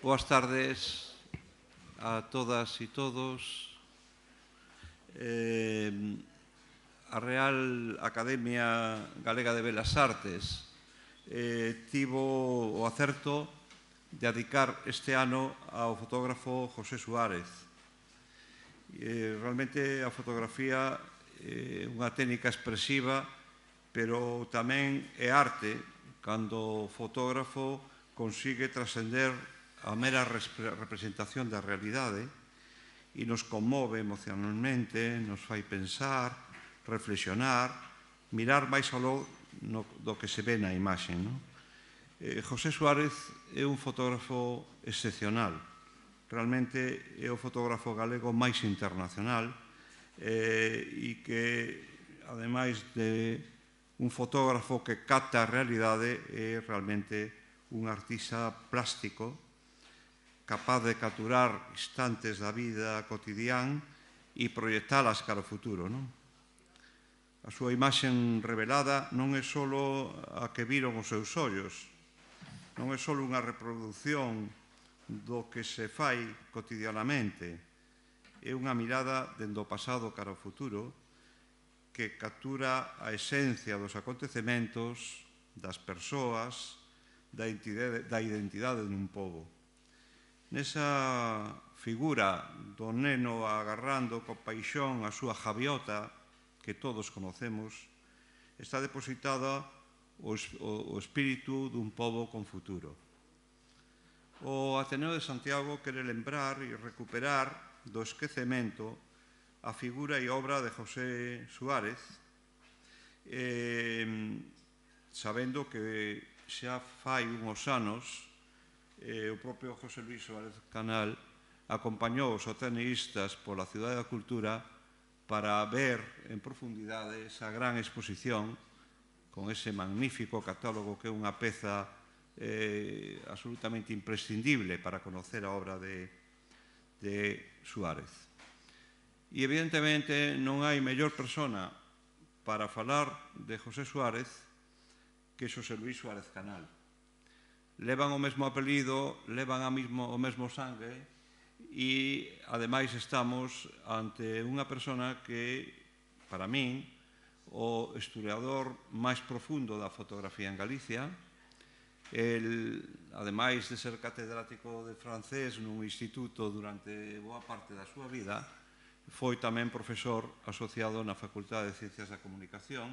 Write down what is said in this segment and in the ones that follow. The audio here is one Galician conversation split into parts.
Boas tardes a todas e todos. A Real Academia Galega de Belas Artes tivo o acerto de dedicar este ano ao fotógrafo José Suárez. Realmente a fotografía é unha técnica expresiva, pero tamén é arte cando o fotógrafo consigue trascender a mera representación da realidade e nos conmove emocionalmente, nos fai pensar, reflexionar, mirar máis aló do que se ve na imaxe. José Suárez é un fotógrafo excepcional. Realmente é o fotógrafo galego máis internacional e que, ademais de un fotógrafo que capta a realidade, é realmente un artista plástico capaz de capturar instantes da vida cotidián e proyectalas cara ao futuro. A súa imaxe revelada non é só a que viron os seus ollos, non é só unha reproducción do que se fai cotidianamente, é unha mirada dende o pasado cara ao futuro que captura a esencia dos acontecementos, das persoas, da identidade dun pobo. Nesa figura do neno agarrando co paixón a súa gaviota, que todos conocemos, está depositada o espírito dun pobo con futuro. O Ateneo de Santiago quere lembrar e recuperar do esquecemento a figura e obra de José Suárez, sabendo que xa fai uns anos o propio José Luis Suárez Canal acompañou os ateneístas pola Cidade da Cultura para ver en profundidade esa gran exposición con ese magnífico catálogo que é unha peza absolutamente imprescindible para conocer a obra de Suárez. E evidentemente non hai mellor persona para falar de José Suárez que Xosé Luis Suárez Canal. Levan o mesmo apelido, levan o mesmo sangue e, ademais, estamos ante unha persona que, para min, o historiador máis profundo da fotografía en Galicia. El, ademais de ser catedrático de francés nun instituto durante boa parte da súa vida, foi tamén profesor asociado na Facultade de Ciencias da Comunicación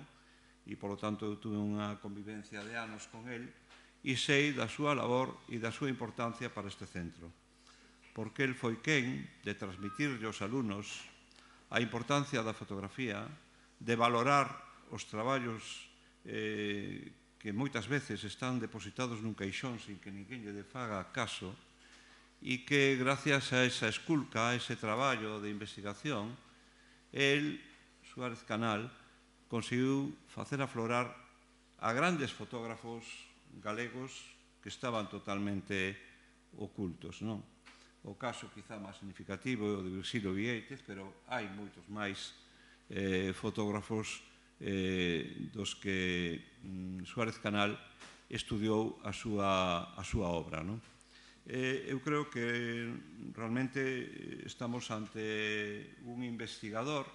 e, polo tanto, eu tuve unha convivencia de anos con el e sei da súa labor e da súa importancia para este centro, porque el foi quen de transmitirlle aos alumnos a importancia da fotografía, de valorar os traballos que moitas veces están depositados nun caixón sin que ninguén lle faga caso e que, gracias a esa esculca, a ese traballo de investigación, el, Suárez Canal, conseguiu facer aflorar a grandes fotógrafos galegos que estaban totalmente ocultos. O caso quizá máis significativo é o de Virxilio Viéitez, pero hai moitos máis fotógrafos dos que Suárez Canal estudiou a súa obra. Eu creo que realmente estamos ante un investigador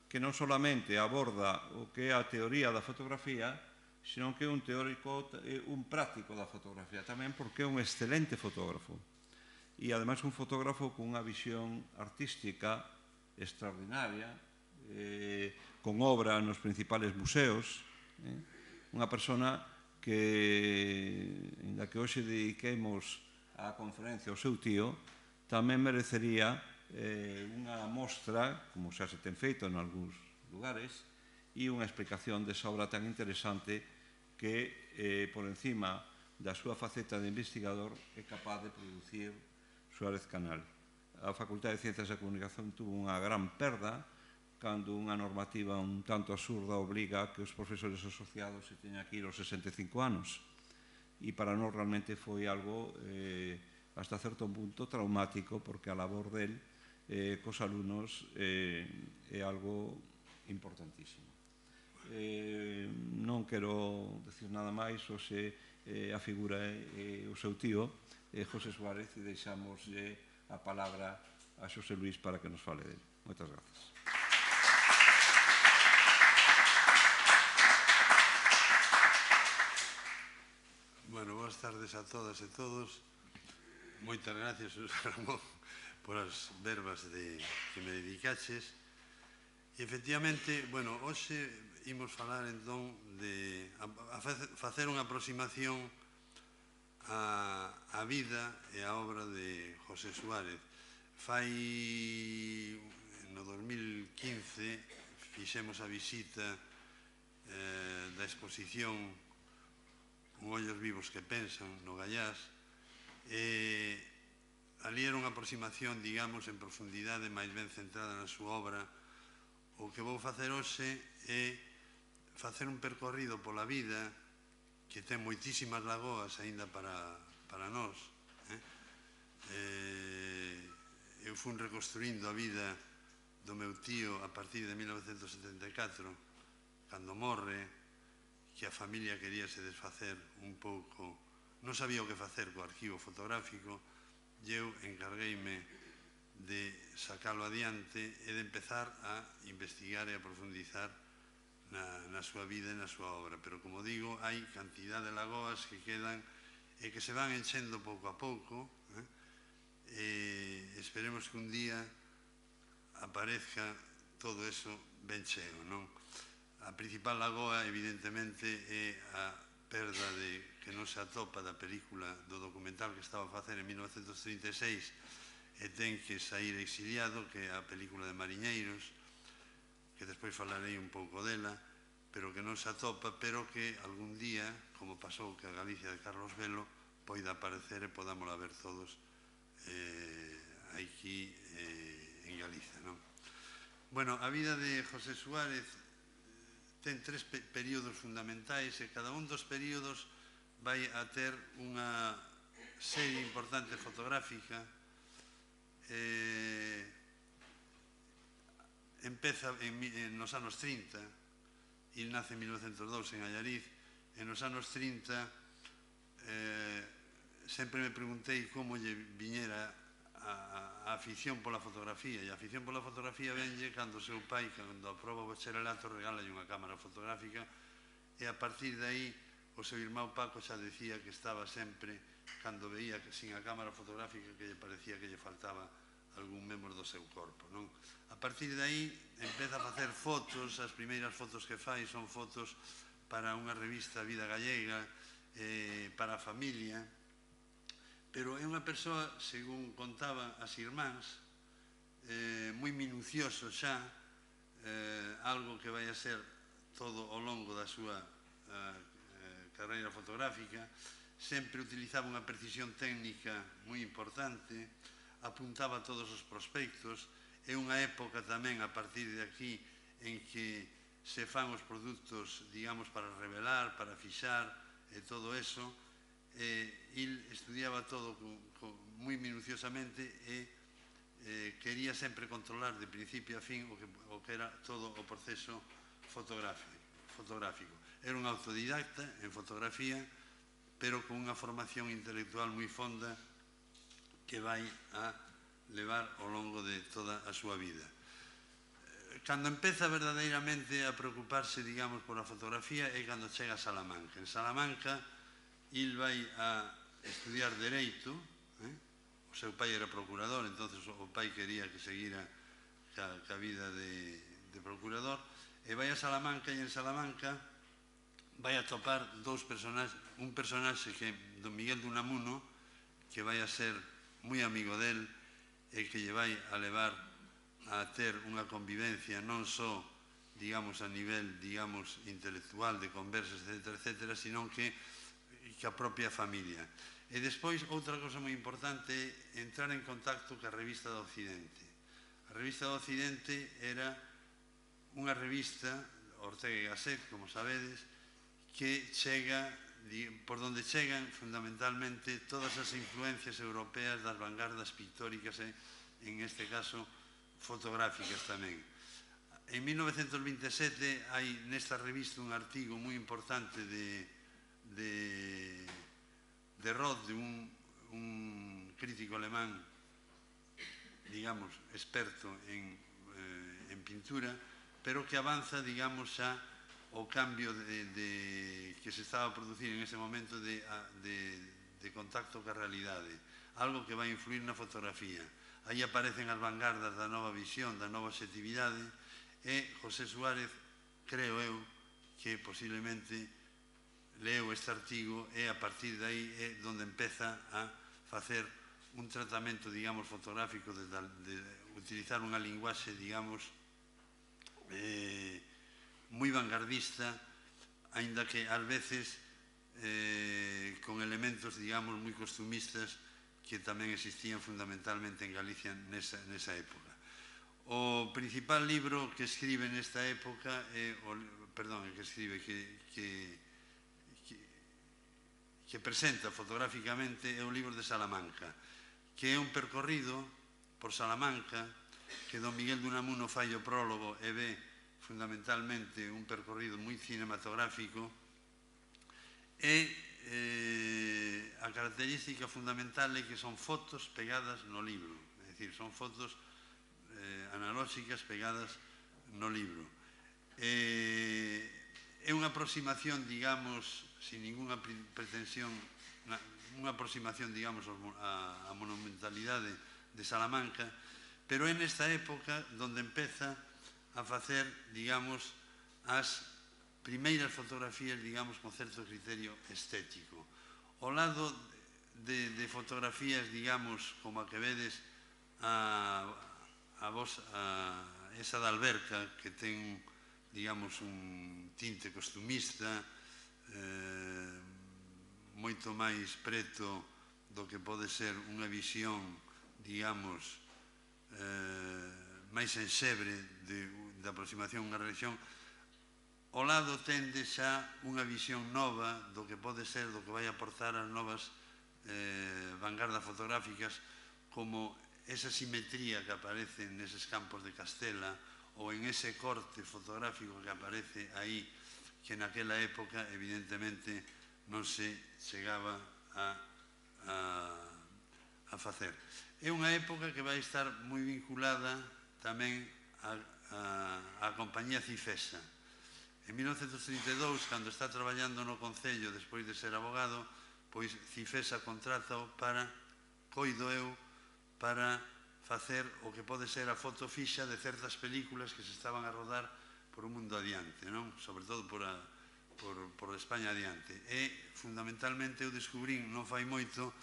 que non solamente aborda o que é a teoría da fotografía, senón que é un teórico, un práctico da fotografía tamén, porque é un excelente fotógrafo e, ademais, un fotógrafo con unha visión artística extraordinaria, con obra nos principales museos, unha persona que, na que hoxe dediquemos a conferencia ao seu tío, tamén merecería unha mostra, como xa se ten feito en algúns lugares, e unha explicación desa obra tan interesante que, por encima da súa faceta de investigador, é capaz de producir Suárez Canal. A Facultade de Ciencias da Comunicación tuvo unha gran perda cando unha normativa un tanto absurda obliga a que os profesores asociados se teñan que ir aos 65 anos. E para nós realmente foi algo, hasta certo punto, traumático, porque a labor del cos alumnos é algo importantísimo. Non quero decir nada máis, hoxe a figura é o seu tío, José Suárez e deixamoslle a palabra a Xosé Luís para que nos fale dele. Moitas grazas. Bueno, boas tardes a todas e todos. Moitas gracias, Ramón, por as verbas que me dedicaches. E, efectivamente, bueno, hoxe imos falar, entón, de facer unha aproximación a vida e a obra de José Suárez. No 2015 fixemos a visita da exposición Un ollos vivos que pensan, no Gallás, e ali era unha aproximación, digamos, en profundidade, máis ben centrada na súa obra. O que vou facer hoxe é facer un percorrido pola vida que ten moitísimas lagoas aínda para nós. Eu fui reconstruindo a vida do meu tío a partir de 1974, cando morre, que a familia queríase desfacer un pouco, non sabía o que facer co arquivo fotográfico, e eu encargueime de sacalo adiante e de empezar a investigar e a profundizar na súa vida e na súa obra. Pero, como digo, hai cantidad de lagoas que quedan e que se van enchendo pouco a pouco, e esperemos que un día aparezca todo eso ben cheo, non? A principal lagoa, evidentemente, é a perda que non se atopa da película do documental que estaba a facer en 1936 e ten que sair exiliado, que é a película de Mariñeiros, que despois falarei un pouco dela, pero que non se atopa, pero que algún día, como pasou que a Galicia de Carlos Velo, poida aparecer e podámola ver todos aquí en Galicia, non? Bueno, a vida de José Suárez ten tres períodos fundamentais e cada un dos períodos vai a ter unha serie importante fotográfica. Empeza nos anos 30, e nace en 1902 en Allariz, e nos anos 30 sempre me preguntei como lle viñera a afición pola fotografía, e a afición pola fotografía venlle cando o seu pai, cando aproba o bacharelato, regalalle unha cámara fotográfica, e a partir de aí o seu irmão Paco xa decía que estaba sempre, cando veía que sin a cámara fotográfica, que lle parecía que lle faltaba algún membro do seu corpo, non? A partir de aí empeza a facer fotos, as primeiras fotos que fai son fotos para unha revista Vida Gallega, para a familia, pero é unha persoa, según contaban as irmáns, moi minucioso xa, algo que vai a ser todo ao longo da súa carreira fotográfica. Sempre utilizaba unha precisión técnica moi importante, apuntaba todos os prospectos. É unha época tamén, a partir de aquí, en que se fan os produtos, digamos, para revelar, para fixar, e todo eso. Il estudiaba todo moi minuciosamente e quería sempre controlar de principio a fin o que era todo o proceso fotográfico. Era un autodidacta en fotografía, pero con unha formación intelectual moi fonda que vai a levar ao longo de toda a súa vida. Cando empeza verdadeiramente a preocuparse, digamos, pola fotografía é cando chega a Salamanca. En Salamanca, il vai a estudiar Dereito, o seu pai era procurador, entonces o pai quería que seguira ca vida de procurador, e vai a Salamanca, e en Salamanca vai a topar un personaxe que é don Miguel de Unamuno, que vai a ser moi amigo del e que lle vai a levar a ter unha convivencia non só, digamos, a nivel, digamos, intelectual, de conversas, etcétera, sino que a propia familia. E despois, outra cosa moi importante é entrar en contacto ca Revista do Occidente. A Revista do Occidente era unha revista, Ortega y Gasset, como sabedes, que chega, por donde chegan fundamentalmente todas as influencias europeas das vanguardas pictóricas e, en este caso, fotográficas tamén. En 1927 hai nesta revista un artigo moi importante de Rod, un un crítico alemán, digamos, experto en pintura, pero que avanza, digamos, ao cambio que se estaba a producir en ese momento de contacto ca realidade, algo que vai influir na fotografía. Aí aparecen as vanguardas da nova visión, da nova objetividade, e José Suárez, creo eu, que posiblemente leo este artigo e a partir de aí é onde empeza a facer un tratamento, digamos, fotográfico de utilizar unha linguaxe, digamos, moi vanguardista, aínda que ás veces con elementos, digamos, moi costumistas que tamén existían fundamentalmente en Galicia nesa época. O principal libro que escribe nesta época que presenta fotográficamente é o libro de Salamanca, que é un percorrido por Salamanca que don Miguel de Unamuno fai o prólogo e ve fundamentalmente un percorrido moi cinematográfico e a característica fundamental é que son fotos pegadas no libro, é dicir, son fotos analóxicas pegadas no libro. É unha aproximación, digamos, sin ninguna pretensión, unha aproximación, digamos, á monumentalidade de Salamanca, pero é nesta época onde empeza a facer, digamos, as primeiras fotografías, digamos, con certo criterio estético. Ao lado de fotografías, digamos, como a que vedes esa da Alberca, que ten, digamos, un tinte costumista, moito máis preto do que pode ser unha visión, digamos, máis enxebre de aproximación a unha religión. Ao lado tende xa unha visión nova do que pode ser, do que vai aportar as novas vanguardas fotográficas, como esa simetría que aparece neses campos de Castela ou en ese corte fotográfico que aparece aí, que naquela época evidentemente non se chegaba a facer. É unha época que vai estar moi vinculada tamén á compañía Cifesa. En 1932, cando está traballando no Concello despois de ser abogado, pois Cifesa contrata-o para, coido eu, para facer o que pode ser a foto fixa de certas películas que se estaban a rodar por un mundo adiante, non? Sobre todo por España adiante. E, fundamentalmente, eu descubrín, non fai moito,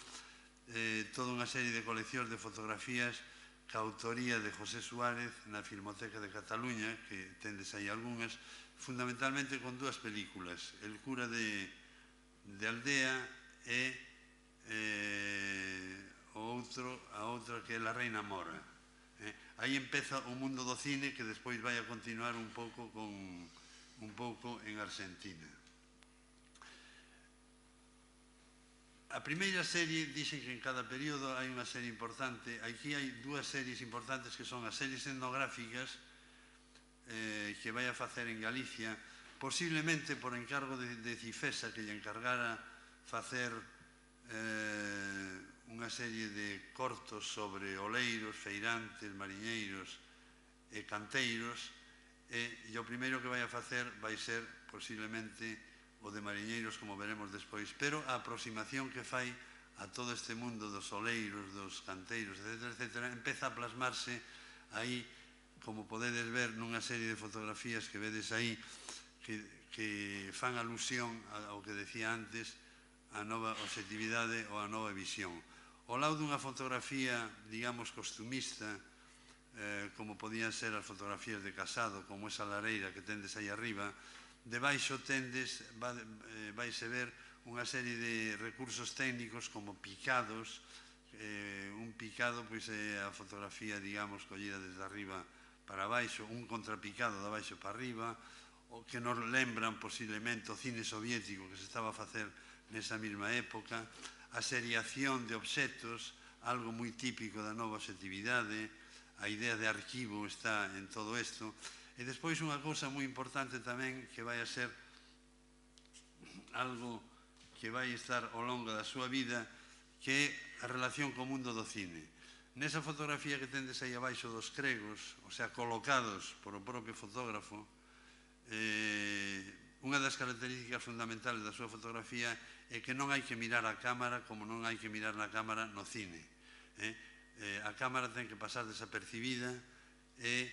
toda unha serie de coleccións de fotografías ca autoría de José Suárez na Filmoteca de Cataluña, que tendes aí algunhas, fundamentalmente con dúas películas, El cura de Aldea e a outra que é La reina mora. Aí empeza o mundo do cine que despois vai a continuar un pouco en Argentina. A primeira serie, dixen que en cada período hai unha serie importante. Aquí hai dúas series importantes que son as series etnográficas que vai a facer en Galicia, posiblemente por encargo de Cifesa, que lle encargara facer unha serie de cortos sobre oleiros, feirantes, mariñeiros e canteiros, e o primeiro que vai a facer vai ser posiblemente o de mariñeiros, como veremos despois, pero a aproximación que fai a todo este mundo dos oleiros, dos canteiros, etc., empeza a plasmarse aí, como podedes ver nunha serie de fotografías que vedes aí, que fan alusión ao que decía antes, a nova objetividade ou a nova visión. Ao lado dunha fotografía, digamos, costumista, como podían ser as fotografías de Casado, como esa lareira que tendes aí arriba, debaixo tendes, vaise ver unha serie de recursos técnicos como picados. Un picado pois é a fotografía, digamos, collida desde arriba para baixo, un contrapicado de baixo para arriba, o que nos lembran posiblemente o cine soviético que se estaba a facer nesa mesma época, a seriación de obxetos, algo moi típico da nova objetividade, a idea de arquivo está en todo isto, e despois unha cousa moi importante tamén que vai a ser algo que vai estar ao longo da súa vida, que é a relación co mundo do cine. Nesa fotografía que tendes aí abaixo dos cregos, o sea, colocados por o propio fotógrafo, unha das características fundamentales da súa fotografía é que non hai que mirar a cámara como non hai que mirar na cámara no cine. A cámara ten que pasar desapercibida e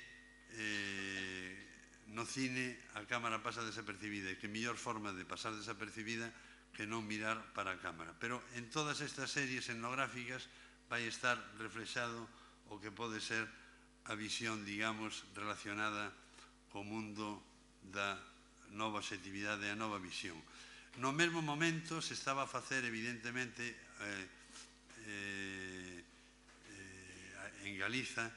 no cine a cámara pasa desapercibida e que mellor forma de pasar desapercibida que non mirar para a cámara. Pero en todas estas series etnográficas vai estar reflexado o que pode ser a visión, digamos, relacionada co mundo da nova objetividade e a nova visión. No mesmo momento se estaba a facer, evidentemente, en Galiza,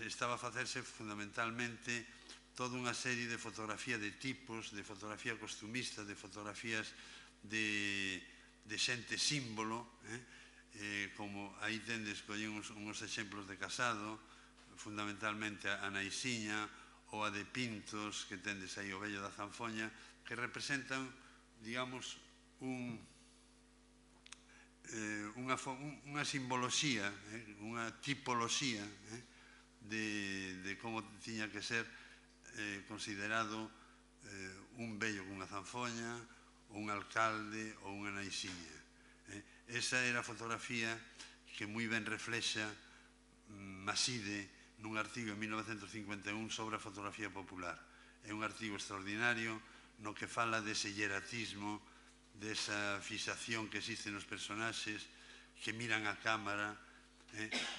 estaba a facerse fundamentalmente toda unha serie de fotografía de tipos, de fotografía costumista, de fotografías de xente símbolo, como aí tendes collén uns exemplos de Casado, fundamentalmente a Naisiña ou a de Pintos, que tendes aí o vello da Zanfoña, que representan, digamos, unha simboloxía, unha tipoloxía de como tiña que ser considerado un vello cunha zanfoña, un alcalde ou unha Naisiña. Esa era a fotografía que moi ben reflexa Maside nun artigo en 1951 sobre a fotografía popular. É un artigo extraordinario no que fala dese hieratismo, desa fixación que existe nos personaxes que miran a cámara,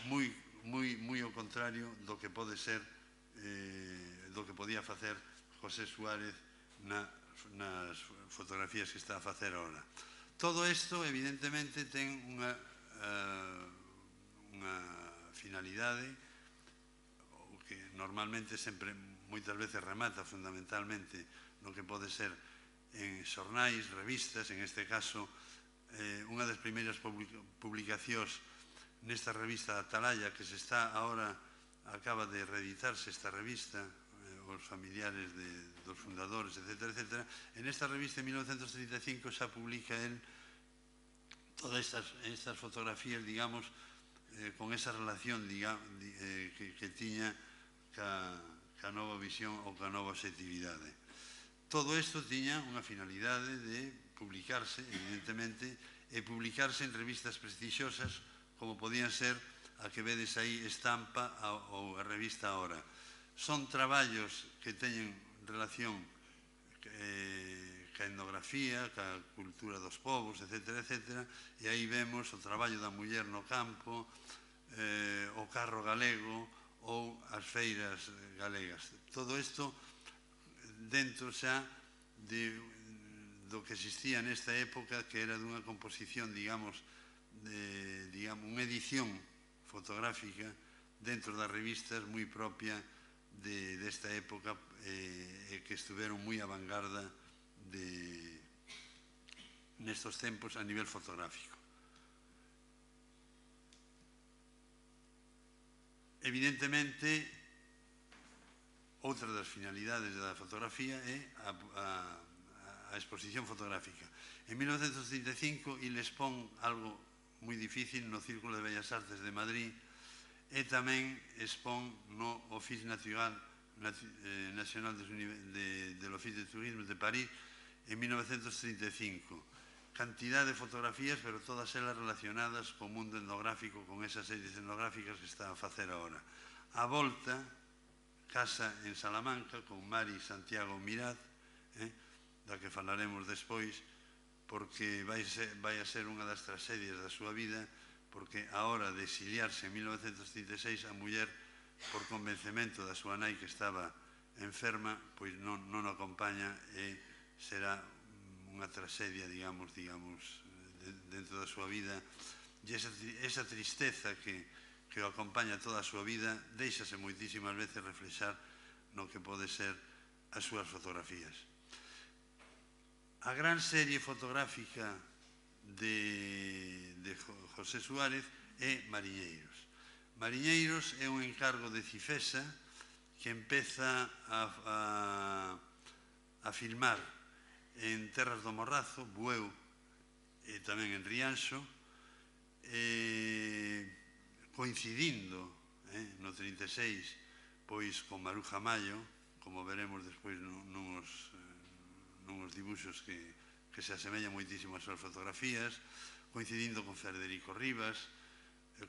moi ao contrario do que pode ser, do que podía facer José Suárez nas fotografías que está a facer ahora. Todo isto, evidentemente, ten unha finalidade, o que normalmente sempre, moitas veces remata fundamentalmente no que pode ser en xornais, revistas, en este caso, unha das primeiras publicacións nesta revista Atalaya, que se está ahora, acaba de reeditarse esta revista, os familiares dos fundadores, etc., etc. En esta revista, en 1935, xa publica él todas estas fotografías, digamos, con esa relación que tiña ca nova visión ou ca nova objetividade. Todo isto tiña unha finalidade de publicarse, evidentemente, e publicarse en revistas prestixiosas como podían ser a que vedes aí Estampa ou a revista Ahora. Son traballos que teñen relación ca etnografía, ca cultura dos povos, etc., etc., e aí vemos o traballo da muller no campo, o carro galego ou as feiras galegas. Todo isto dentro xa do que existía nesta época, que era dunha composición, digamos, unha edición fotográfica dentro das revistas moi propia desta época, que estuveron moi a vanguarda nestos tempos a nivel fotográfico. Evidentemente, outra das finalidades da fotografía é a exposición fotográfica. En 1935, ele expón algo moi difícil no Círculo de Bellas Artes de Madrid e tamén expón no Office National de l'Office de Tourisme de París en 1935. Cantidad de fotografías, pero todas elas relacionadas co mundo etnográfico, con esas series etnográficas que está a facer agora. A volta, casa en Salamanca, con Mari Santiago Miraz, da que falaremos despois, porque vai a ser unha das tragedias da súa vida, porque a hora de exiliarse en 1936 a muller, por convencemento da súa nai que estaba enferma, pois non o acompaña e será unha tragedia, digamos, dentro da súa vida, e esa tristeza que o acompaña toda a súa vida deixase moitísimas veces reflexar no que pode ser as súas fotografías. A gran serie fotográfica de José Suárez é Mariñeiros. Mariñeiros é un encargo de Cifesa que empeza a filmar en Terras do Morrazo, Bueu e tamén en Rianxo, coincidindo no 36 pois con Maruja Mayo, como veremos despois nuns dibuxos que se asemellan moitísimo ás súas fotografías, coincidindo con Federico Rivas,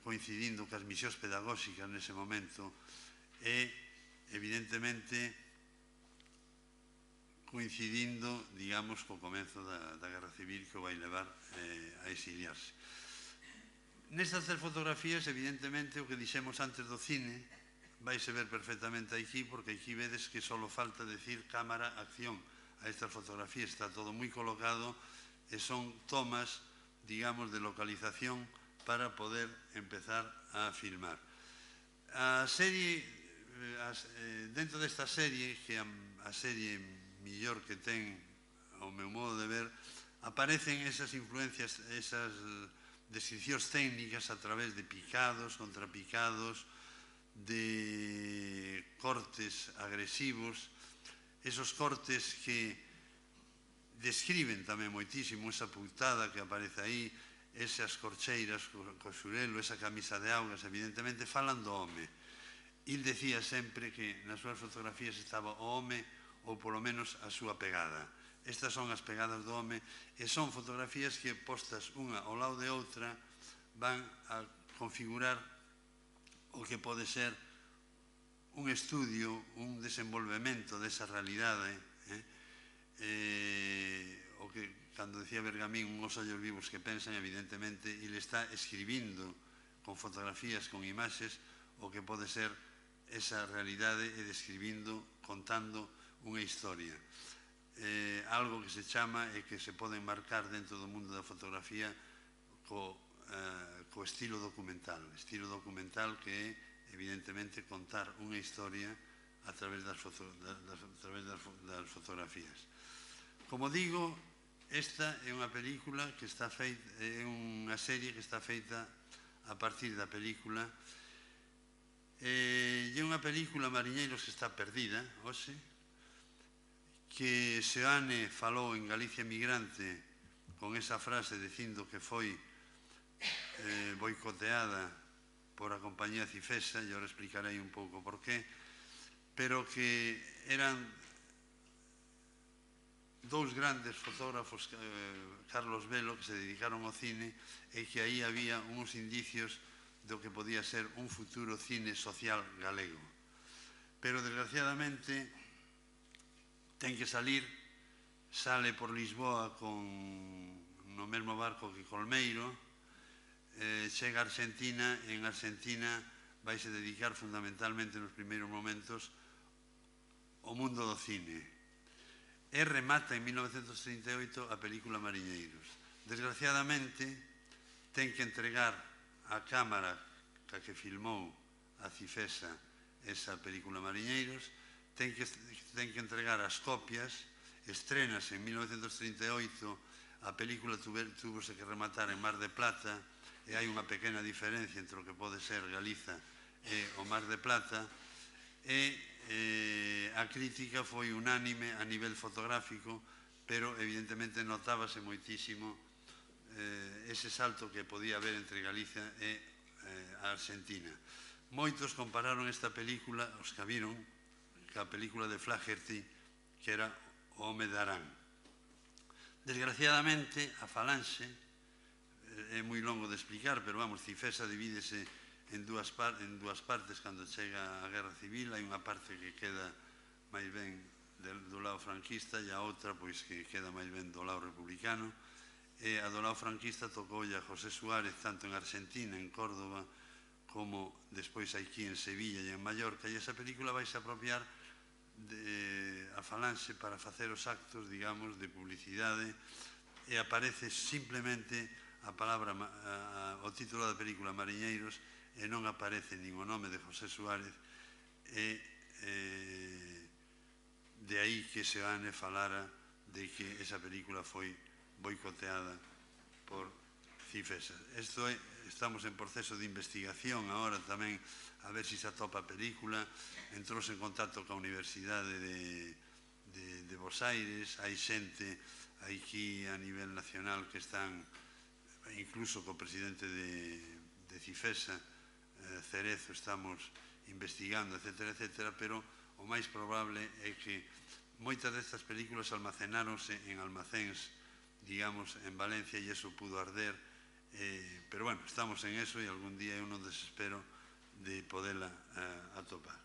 coincidindo cas misións pedagóxicas nese momento e, evidentemente, coincidindo, digamos, co comenzo da Guerra Civil que o vai levar a exiliarse. Nestas tres fotografías, evidentemente, o que dixemos antes do cine vaise ver perfectamente aquí, porque aquí vedes que só falta decir cámara, acción. A estas fotografías está todo moi colocado e son tomas, digamos, de localización para poder empezar a filmar. A serie, dentro desta serie, que é a serie millor que ten, ao meu modo de ver, aparecen esas influencias, esas descripcións técnicas a través de picados, contrapicados, de cortes agresivos, esos cortes que describen tamén moitísimo esa putada que aparece aí, esas corcheiras co xurelo, esa camisa de augas, evidentemente falan do home. Il decía sempre que nas súas fotografías estaba o home ou polo menos a súa pegada. Estas son as pegadas do home e son fotografías que postas unha ao lado de outra van a configurar o que pode ser un estudio, un desenvolvemento desa realidade, o que, cando decía Bergamín, uns ollos vivos que pensan, evidentemente, ele está escribindo con fotografías, con imaxes, o que pode ser esa realidade e describindo, contando unha historia. Algo que se chama e que se pode enmarcar dentro do mundo da fotografía co estilo documental que é, evidentemente, contar unha historia a través das fotografías. Como digo, esta é unha película que está feita, é unha serie que está feita a partir da película, e é unha película, Mariñeiros, que está perdida hoxe, que Seoane falou en Galicia Emigrante con esa frase dicindo que foi boicoteada por a compañía Cifesa, e ahora explicarei un pouco por qué, pero que eran dous grandes fotógrafos, Carlos Velo, que se dedicaron ao cine, e que aí había uns indicios do que podía ser un futuro cine social galego. Pero, desgraciadamente, ten que salir, sale por Lisboa no mesmo barco que Colmeiro, chega a Argentina, e en Argentina vaise dedicar fundamentalmente nos primeiros momentos ao mundo do cine. E remata en 1938 a película Mariñeiros. Desgraciadamente, ten que entregar a cámara que filmou a Cifesa esa película Mariñeiros, ten que entregar as copias, estrenas en 1938, a película tuvose que rematar en Mar de Plata, e hai unha pequena diferencia entre o que pode ser Galiza e o Mar de Plata, e a crítica foi unánime a nivel fotográfico, pero evidentemente notábase moitísimo ese salto que podía haber entre Galiza e a Argentina. Moitos compararon esta película, os que a viron, ca película de Flaherty, que era O home de Arán. Desgraciadamente, a falanxe, é moi longo de explicar, pero vamos, Cifesa divídese en dúas partes cando chega a Guerra Civil. Hai unha parte que queda máis ben do lado franquista e a outra pois que queda máis ben do lado republicano, e a do lado franquista tocoulle a José Suárez tanto en Argentina, en Córdoba, como despois aquí en Sevilla e en Mallorca, e esa película vai se apropiar a falanxe para facer os actos, digamos, de publicidade, e aparece simplemente a palabra, o título da película Mariñeiros, e non aparece nin o nome de José Suárez, e de aí que Seoane falara de que esa película foi boicoteada por Cifesa. Estamos en proceso de investigación agora tamén, a ver se se atopa a película. Entrouse en contacto coa Universidade de Bos Aires, hai xente aquí a nivel nacional que están, incluso co presidente de Cifesa, Cerezo estamos investigando, etcétera, etcétera, pero o máis probable é que moitas destas películas almacenáronse en almacéns, digamos, en Valencia, e iso pudo arder, pero bueno, estamos en eso e algún día eu non desespero de podela atopar.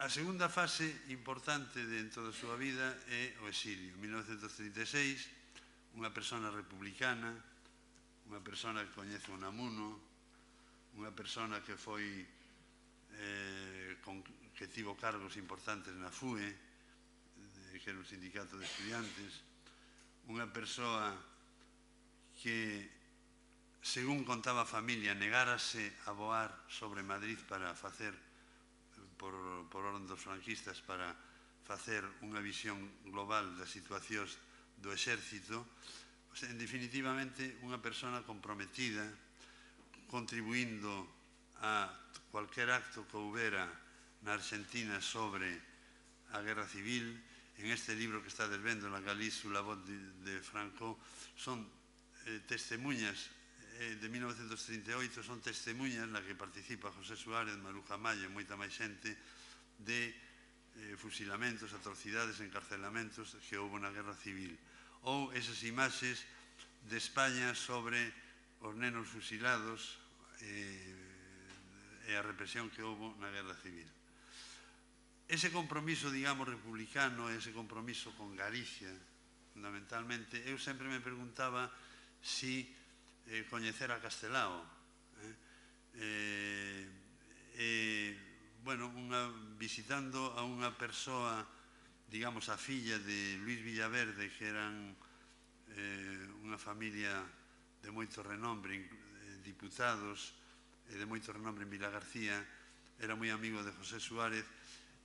A segunda fase importante dentro da súa vida é o exilio. 1936, unha persona republicana, unha persona que coñece o Unamuno, unha persona que foi que tivo cargos importantes na FUE, que era un sindicato de estudiantes, unha persoa que, según contaba a familia, negárase a voar sobre Madrid para facer, por orden dos franquistas, para facer unha visión global das situacións do exército. En definitivamente, unha persona comprometida, contribuindo a cualquier acto que houbera na Argentina sobre a guerra civil. En este libro que estades vendo, La Galice sous la voz de Franco, son testemunhas de 1938, son testemunhas na que participa José Suárez, Maruja Maya e moita máis xente, de fusilamentos, atrocidades, encarcelamentos que houve na guerra civil. Ou esas imaxes de España sobre os nenos fusilados e a represión que houve na guerra civil. Ese compromiso, digamos, republicano, ese compromiso con Galicia, fundamentalmente, eu sempre me preguntaba si coñecer a Castelao. Bueno, visitando a unha persoa, digamos, a filla de Luis Villaverde, que eran unha familia de moito renombre, diputados de moito renombre en Vilagarcía, era moi amigo de José Suárez,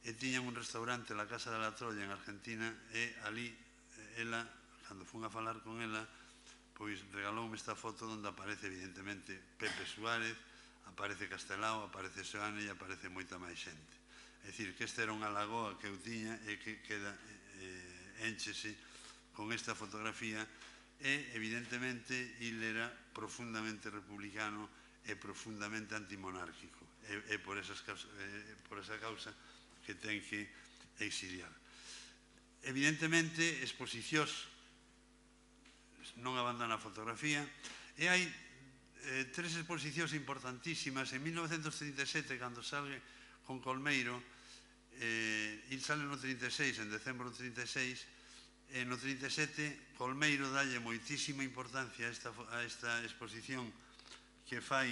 e tiñan un restaurante, La Casa de la Troya, en Argentina, e ali, ela, cando fun a falar con ela, pois regaloume esta foto onde aparece evidentemente Pepe Suárez, aparece Castelao, aparece Seoane e aparece moita máis xente. É dicir, que esta era unha lagoa que eu tiña e que queda, énchese con esta fotografía, e evidentemente il era profundamente republicano e profundamente antimonárquico, e por esa causa que ten que exiliar. Evidentemente, exposicións, non abandona a fotografía, e hai tres exposicións importantísimas. En 1937, cando sale con Colmeiro, il sale no 36, en decembro do 36, e no 37 Colmeiro dalle moitísima importancia a esta exposición que fai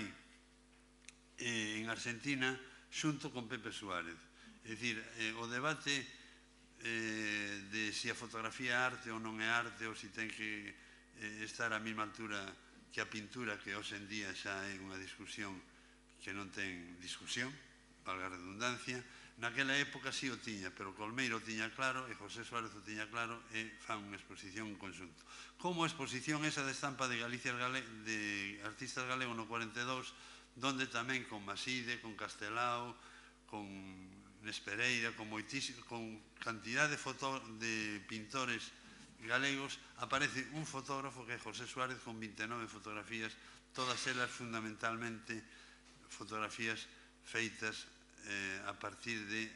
en Argentina xunto con Pepe Suárez. É dicir, o debate de se a fotografía é arte ou non é arte, ou se ten que estar á mesma altura que a pintura, que hoxe en día xa é unha discusión que non ten discusión, valga a redundancia. Naquela época sí o tiña, pero Colmeiro o tiña claro e José Suárez o tiña claro, e fan unha exposición en conxunto. Como a exposición esa de estampa de Galicia de artistas galegos no 42, donde tamén con Maside, con Castelao, con Nespereira, con cantidad de pintores galegos, aparece un fotógrafo que é José Suárez con 29 fotografías, todas elas fundamentalmente fotografías feitas a partir de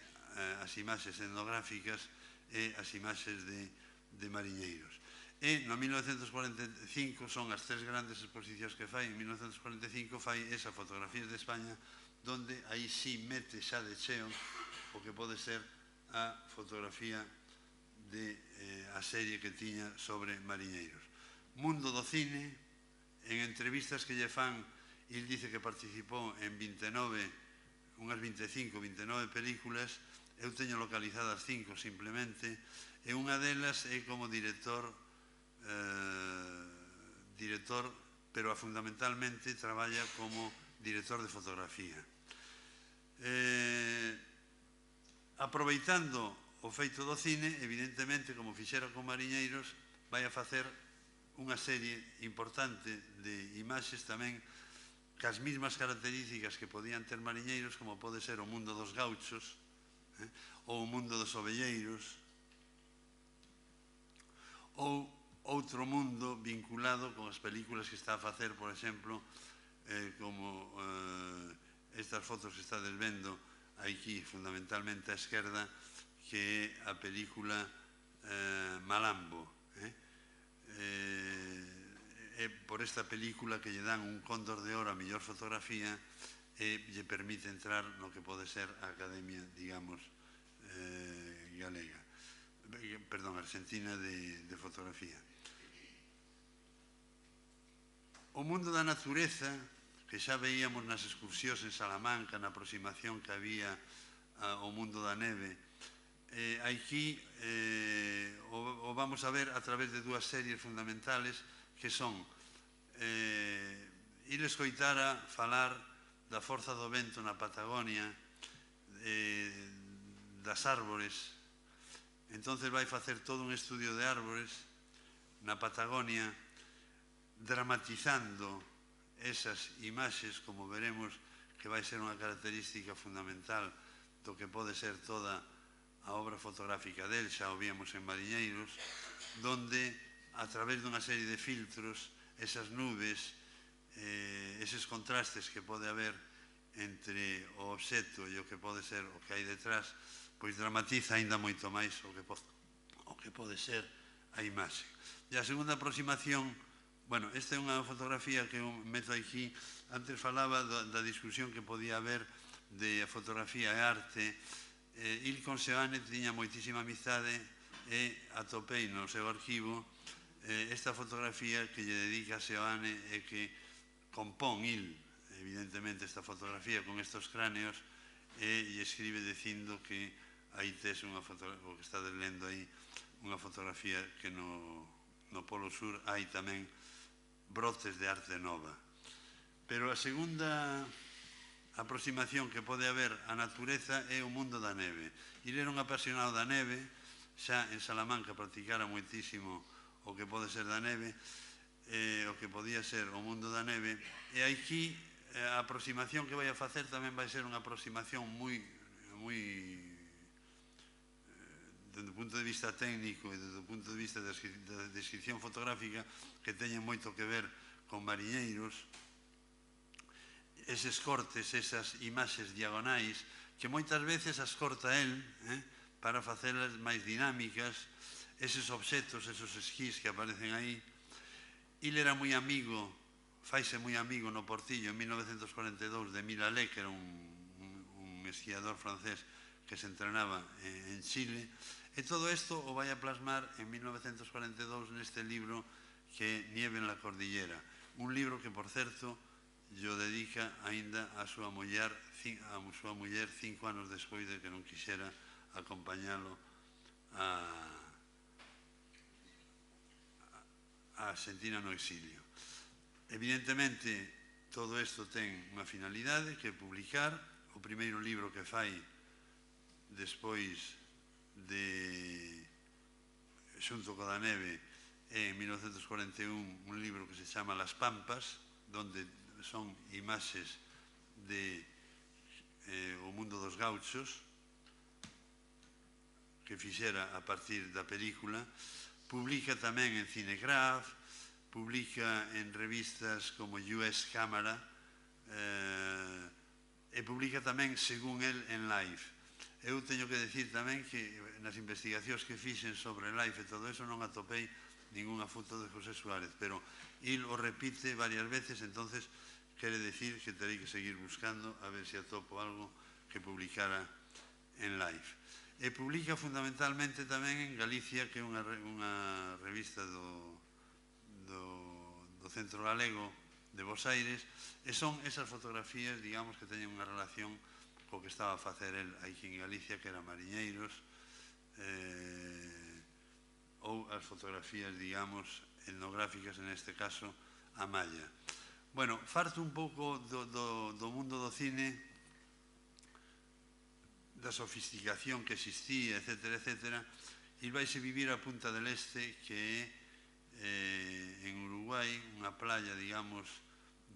as imaxes etnográficas e as imaxes de mariñeiros. E no 1945 son as tres grandes exposicións que fai. En 1945 fai esa Fotografías de España, donde aí sí mete xa de cheo o que pode ser a fotografía de a serie que tiña sobre mariñeiros. Mundo do cine, en entrevistas que lle fan, il dice que participou en 29, unhas 25, 29 películas. Eu teño localizadas 5 simplemente, e unha delas é como director, pero fundamentalmente traballa como director de fotografía. Aproveitando o feito do cine, evidentemente, como fixera con mariñeiros, vai a facer unha serie importante de imaxes tamén cas mismas características que podían ter mariñeiros, como pode ser o mundo dos gauchos, ou o mundo dos ovelleiros, ou outro mundo vinculado con as películas que está a facer, por exemplo, como estas fotos que estades vendo aquí, fundamentalmente á esquerda, que é a película Malambo. É por esta película que lle dan un Cóndor de Oro a mellor fotografía e lle permite entrar no que pode ser a Academia, digamos, galega, perdón, argentina de fotografía. O mundo da natureza, que xa veíamos nas excursións en Salamanca, na aproximación que había ao mundo da neve, aquí o vamos a ver a través de dúas series fundamentales que son ir escoitar a falar da forza do vento na Patagonia, das árbores. Entonces vai facer todo un estudio de árbores na Patagonia, dramatizando esas imaxes, como veremos que vai ser unha característica fundamental do que pode ser toda a obra fotográfica del, xa o víamos en Mariñeiros, donde a través dunha serie de filtros esas nubes, eses contrastes que pode haber entre o obxecto e o que pode ser o que hai detrás, pois dramatiza aínda moito máis o que pode ser a imaxe. E a segunda aproximación, bueno, esta é unha fotografía que eu meto aquí. Antes falaba da discusión que podía haber de a fotografía e arte. Il con Seoane tiña moitísima amizade e atopei no seu arquivo esta fotografía que lle dedica a Seoane e que compón il, evidentemente, esta fotografía con estos cráneos e lle escribe dicindo que aí tes unha fotografía, o que estades lendo aí, unha fotografía que no Polo Sur hai tamén brotes de arte nova. Pero a segunda aproximación que pode haber á natureza é o mundo da neve. Il era un apasionado da neve, xa en Salamanca practicara moitísimo o que pode ser da neve, o que podía ser o mundo da neve, e aquí a aproximación que vai a facer tamén vai ser unha aproximación moi desde o punto de vista técnico e desde o punto de vista da descripción fotográfica, que teñen moito que ver con Mariñeiros, eses cortes, esas imaxes diagonais, que moitas veces as corta el para facelas máis dinámicas, eses obxectos, esos esquís que aparecen aí. Il era moi amigo, faise moi amigo no Portillo en 1942 de Milalé, que era un esquiador francés que se entrenaba en Chile, e todo isto o vai a plasmar en 1942 neste libro que é Nieve en la Cordillera, un libro que, por certo, yo dedica aínda a súa muller 5 anos despois de que non quixera acompañalo a Argentina no exilio. Evidentemente, todo isto ten unha finalidade, que é publicar o primeiro libro que fai despois de xunto co da neve en 1941, un libro que se chama Las Pampas, donde son imaxes de o mundo dos gauchos, que fixera a partir da película. Publica tamén en Cinegraph, publica en revistas como US Camera e publica tamén, según el, en Life. Eu teño que decir tamén que nas investigacións que fixen sobre Life e todo eso non atopei ninguna foto de José Suárez, pero il o repite varias veces, entonces quere decir que terei que seguir buscando a ver se atopo algo que publicara en Life. E publica fundamentalmente tamén en Galicia, que é unha revista do Centro Galego de Bos Aires, e son esas fotografías, digamos, que teñen unha relación co que estaba a facer el aquí en Galicia, que era Mariñeiros, ou as fotografías, digamos, etnográficas, en este caso, a Malla. Bueno, farto un pouco do mundo do cine, da sofisticación que existía, etcétera, etcétera, e vaise vivir a Punta del Este, que é en Uruguai, unha playa, digamos,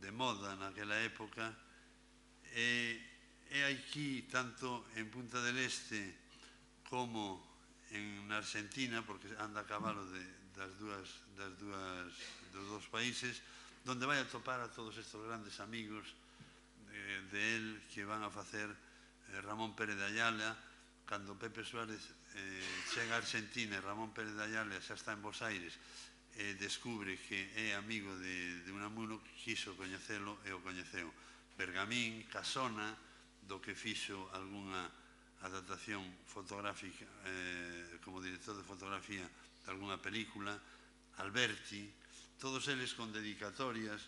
de moda naquela época, e aquí, tanto en Punta del Este como en Argentina, porque anda a cabalo dos dous países, donde vai a topar a todos estes grandes amigos de él que van a facer Ramón Pérez de Ayala. Cando Pepe Suárez chega a Argentina e Ramón Pérez de Ayala xa está en Bos Aires e descubre que é amigo de Unamuno, quiso coñecelo e o coñeceu. Bergamín, Casona, do que fixo algunha adaptación fotográfica como director de fotografía de algunha película, Alberti, todos eles con dedicatorias.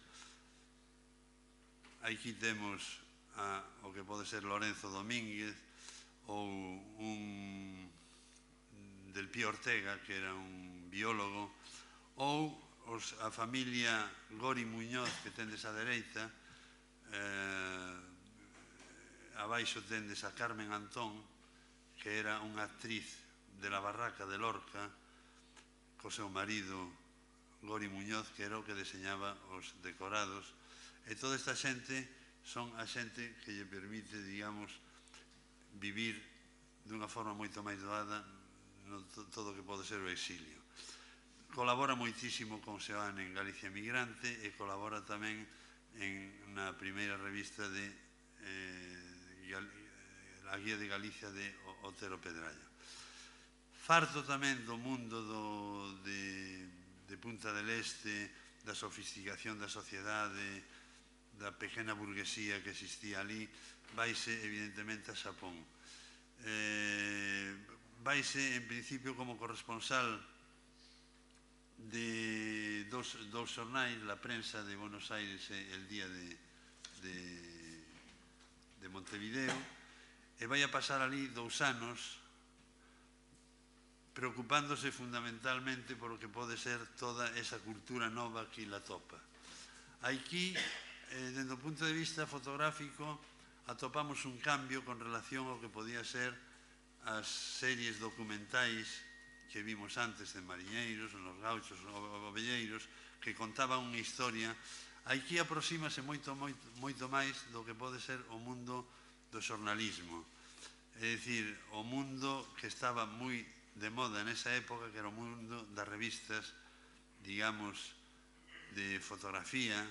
Aquí temos o que pode ser Lorenzo Domínguez ou un del Pío Ortega, que era un biólogo, ou a familia Gori Muñoz, que tendes á dereita, abaixo tendes a Carmen Antón, que era unha actriz de La Barraca de Lorca, co seu marido Gori Muñoz, que era o que deseñaba os decorados, e toda esta xente son a xente que lle permite, digamos, vivir dunha forma moito máis doada no todo o que pode ser o exilio. Colabora moitísimo con Seoane en Galicia Migrante e colabora tamén na primeira revista de a Guía de Galicia de Otero Pedralla. Farto tamén do mundo de Punta del Este, da sofisticación da sociedade, da pequena burguesía que existía ali, vaise evidentemente a Xapón. Vaise en principio como corresponsal de dous xornais, La Prensa de Buenos Aires e El Día de Montevideo, e vai a pasar ali 2 anos preocupándose fundamentalmente por o que pode ser toda esa cultura nova que la topa. Aquí, dende o punto de vista fotográfico, atopamos un cambio con relación ao que podía ser as series documentais que vimos antes de mariñeiros, Los Gauchos, Ovelleiros, que contaban unha historia. Aquí aproxímase moito máis do que pode ser o mundo do xornalismo. É dicir, o mundo que estaba moi de moda nesa época, que era o mundo das revistas, digamos, de fotografía,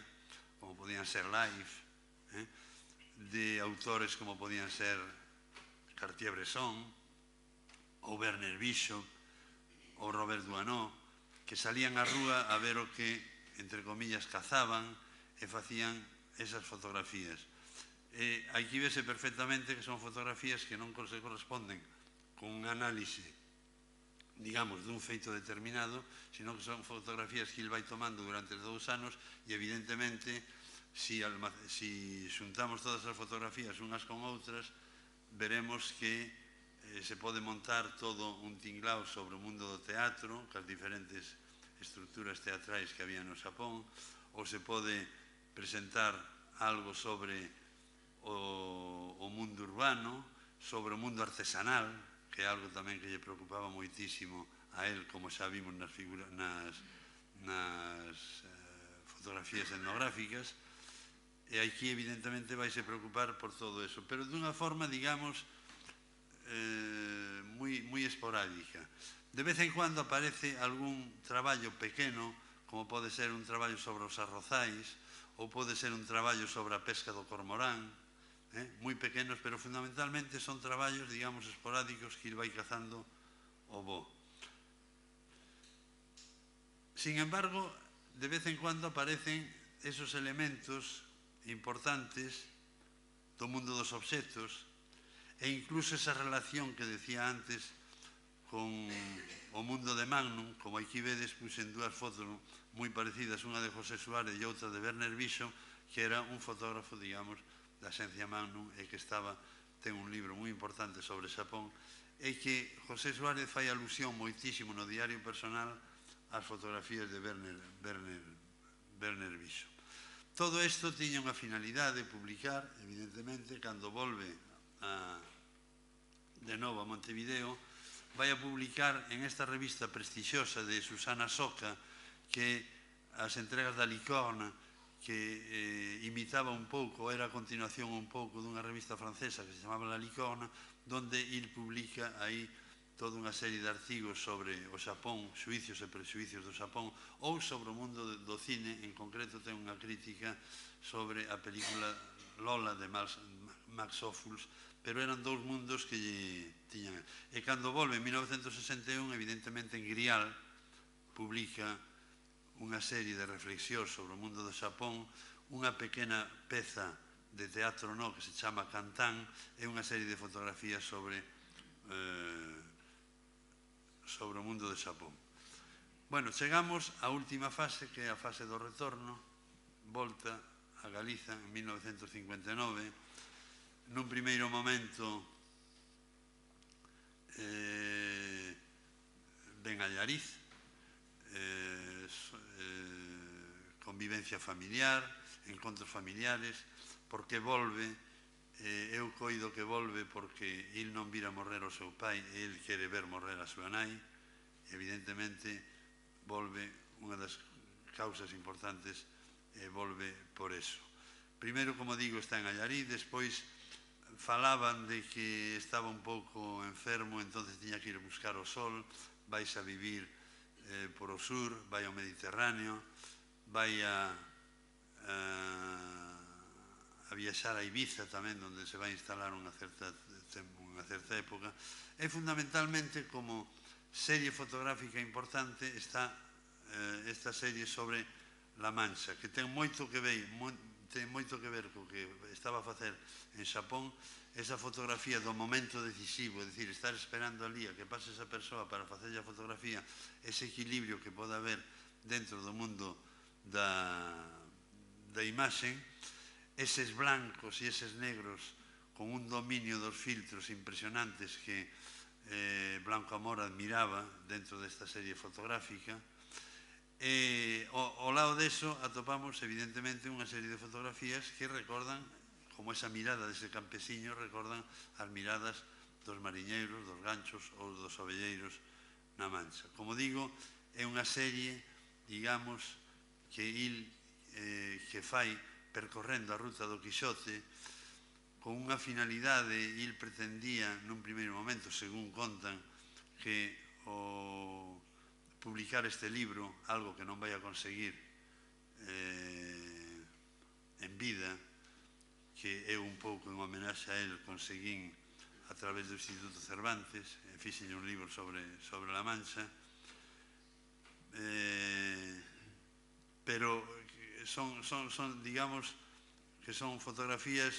como podían ser Life, de autores como podían ser Cartier-Bresson, ou Werner Bishop, ou Robert Doisneau, que salían á rúa a ver o que, entre comillas, cazaban e facían esas fotografías. Aquí vese perfectamente que son fotografías que non se corresponden con un análise, digamos, dun feito determinado, sino que son fotografías que il vai tomando durante 2 anos e, evidentemente, si xuntamos todas as fotografías unhas con outras, veremos que se pode montar todo un tinglao sobre o mundo do teatro, cas diferentes estructuras teatrais que había no Xapón, ou se pode presentar algo sobre o mundo urbano, sobre o mundo artesanal, que é algo tamén que lle preocupaba moitísimo a él, como xa vimos nas fotografías etnográficas, e aquí evidentemente vai se preocupar por todo eso, pero dunha forma, digamos, moi esporádica. De vez en cuando aparece algún traballo pequeno, como pode ser un traballo sobre os arrozais, ou pode ser un traballo sobre a pesca do cormorán, moi pequenos, pero fundamentalmente son traballos, digamos, esporádicos que il vai cazando o bo. Sin embargo, de vez en cuando aparecen esos elementos importantes do mundo dos obxectos e incluso esa relación que decía antes con o mundo de Magnum, como aquí vedes, puxen 2 fotos moi parecidas, unha de José Suárez e outra de Werner Bishop, que era un fotógrafo, digamos, da Axencia Magnum e que ten un libro moi importante sobre Xapón, e que José Suárez fai alusión moitísimo no diario personal ás fotografías de Werner Bishop. Todo isto tiña unha finalidade de publicar, evidentemente, cando volve de novo a Montevideo, vai a publicar en esta revista prestixiosa de Susana Soca, que as entregas da Licorne, que imitaba un pouco, era a continuación un pouco dunha revista francesa que se chamaba La Licorne, donde il publica aí toda unha serie de artigos sobre o Xapón, xuicios e prexuicios do Xapón, ou sobre o mundo do cine. En concreto ten unha crítica sobre a película Lola de Max Ophuls, pero eran dous mundos que lle tiñan. E cando volve en 1961, evidentemente en Grial publica unha serie de reflexións sobre o mundo do Xapón, unha pequena peza de teatro que se chama Cantán, e unha serie de fotografías sobre o mundo do Xapón. Bueno, chegamos á última fase, que é a fase do retorno, volta a Galiza en 1959. Nun primeiro momento ven a Llariz, convivencia familiar, encontros familiares. Por que volve? Eu coido que volve porque il non vira morrer o seu pai e il quere ver morrer a súa nai. Evidentemente volve, unha das causas importantes, volve por eso. Primeiro, como digo, está en Allariz. Despois falaban de que estaba un pouco enfermo, entonces tiña que ir a buscar o sol. Vais a vivir por o sur, vai ao Mediterráneo, vai a viaxar a Ibiza tamén, onde se vai instalar unha certa época. E fundamentalmente, como serie fotográfica importante, está esta serie sobre La Mancha, que ten moito que ver co que estaba a facer en Xapón, esa fotografía do momento decisivo, é dicir, estar esperando ali a que pase esa persoa para facer a fotografía, ese equilibrio que pode haber dentro do mundo da imaxe, eses blancos e eses negros con un dominio dos filtros impresionantes que Blanco Amor admiraba dentro desta serie fotográfica. E ao lado deso atopamos evidentemente unha serie de fotografías que recordan, como esa mirada dese campesiño, recordan as miradas dos mariñeiros, dos ganchos ou dos ovelleiros na Mancha. Como digo, é unha serie, digamos, que fai percorrendo a ruta do Quixote con unha finalidade. Il pretendía nun primeiro momento, según contan, que o publicar este libro, algo que non vai a conseguir en vida, que eu un pouco en homenaxe a él conseguín a través do Instituto Cervantes, e fixen un libro sobre La Mancha, pero son, digamos, que son fotografías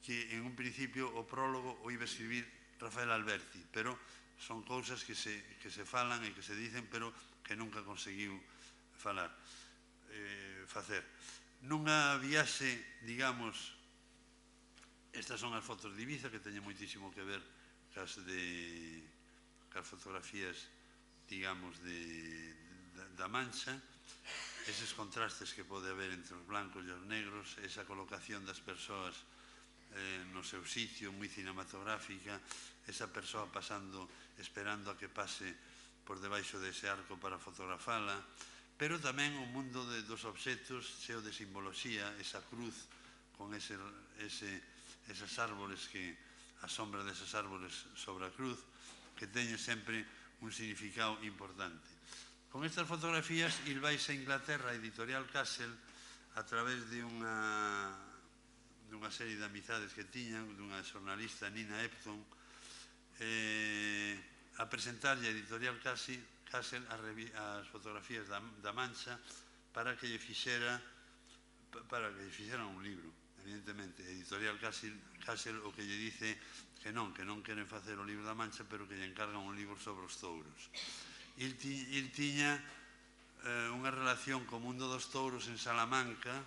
que en un principio o prólogo o iba a escribir Rafael Alberti, pero son cousas que se falan e que se dicen, pero que nunca conseguiu facer. Nunha viaxe, digamos, estas son as fotos de Ibiza, que teñen moitísimo que ver cas fotografías, digamos, da Mancha, eses contrastes que pode haber entre os blancos e os negros, esa colocación das persoas no seu sitio, moi cinematográfica, esa persoa pasando, esperando a que pase por debaixo dese arco para fotografala, pero tamén o mundo dos obxectos cheo de simboloxía, esa cruz con esas árboles, a sombra desas árboles sobre a cruz, que teñen sempre un significado importante. Con estas fotografías, il vais a Inglaterra, a Editorial Castle, a través de unha serie de amizades que tiñan, dunha xornalista, Nina Epton, a presentarlle a Editorial Castle as fotografías da Mancha para que lle fixeran un libro. Evidentemente, Editorial Castle o que lle dice que non queren facer o libro da Mancha, pero que lle encargan un libro sobre os touros. Il tiña unha relación co mundo dos touros en Salamanca,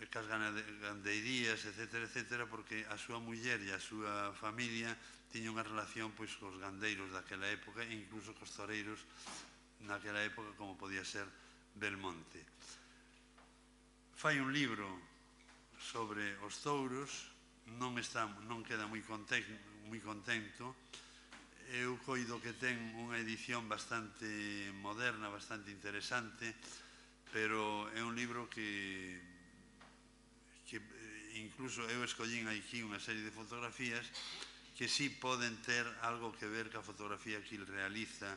cas gandeirías, etc., porque a súa muller e a súa familia tiña unha relación cos gandeiros daquela época e incluso cos toreiros naquela época, como podía ser Belmonte. Fai un libro sobre os touros, non queda moi contento. Eu coido que ten unha edición bastante moderna, bastante interesante, pero é un libro que incluso eu escollín aquí unha serie de fotografías que sí poden ter algo que ver ca fotografía que el realiza,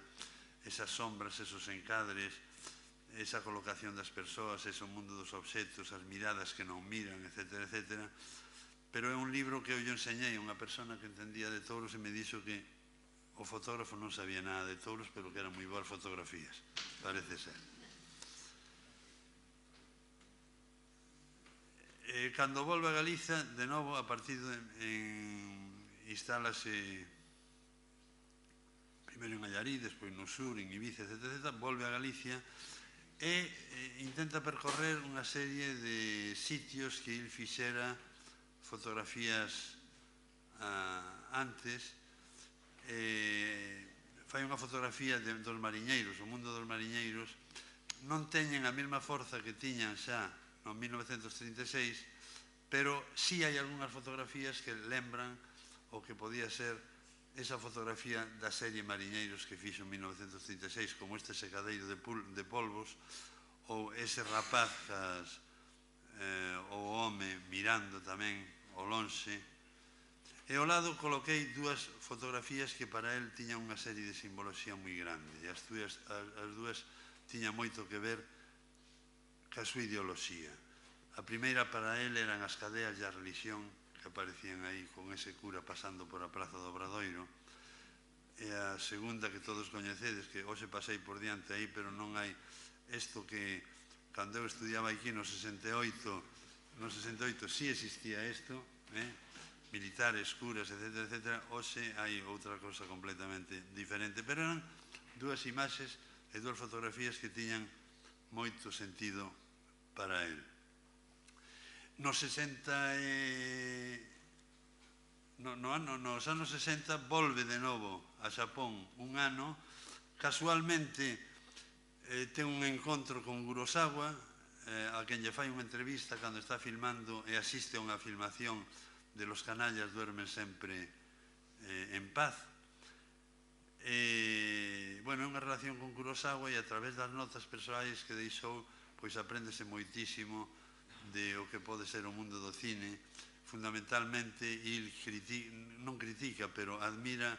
esas sombras, esos encadres, esa colocación das persoas, ese mundo dos obxectos, as miradas que non miran, etcétera, etcétera. Pero é un libro que eu enseñei a unha persona que entendía de touros e me dixo que o fotógrafo non sabía nada de touros, pero que eran moi boas fotografías, parece ser. Cando volve a Galiza, de novo, a partir instálase primeiro en Allariz, despois no sur, en Ibiza, etc., volve a Galicia e intenta percorrer unha serie de sitios que il fixera fotografías antes. Fai unha fotografía dos mariñeiros. O mundo dos mariñeiros non teñen a mesma forza que tiñan xa no 1936, pero sí hai algunhas fotografías que lembran o que podía ser esa fotografía da serie Mariñeiros que fixo en 1936, como este secadeiro de polvos, ou ese rapaz o home mirando tamén ao lonxe. E ao lado coloquei dúas fotografías que para él tiñan unha serie de simboloxía moi grande, e as dúas tiñan moito que ver ca súa ideoloxía. A primeira para él eran as cadeas e a religión que aparecían aí con ese cura pasando por a Praza do Obradoiro, e a segunda que todos coñecedes, que hoxe pasei por diante aí, pero non hai isto que cando eu estudiaba aquí no 68 sí existía isto, militares, curas, etcétera, etcétera. Hoxe hai outra cosa completamente diferente, pero eran dúas imaxes e dúas fotografías que tiñan moito sentido para él. Nos anos 60 volve de novo a Xapón un ano, casualmente ten un encontro con Kurosawa, a quen lle fai unha entrevista cando está filmando e asiste a unha filmación de Los canallas duermen sempre en paz. Bueno, é unha relación con Kurosawa e a través das notas persoais que deixou, pois apréndese moitísimo de o que pode ser o mundo do cine. Fundamentalmente, il non critica, pero admira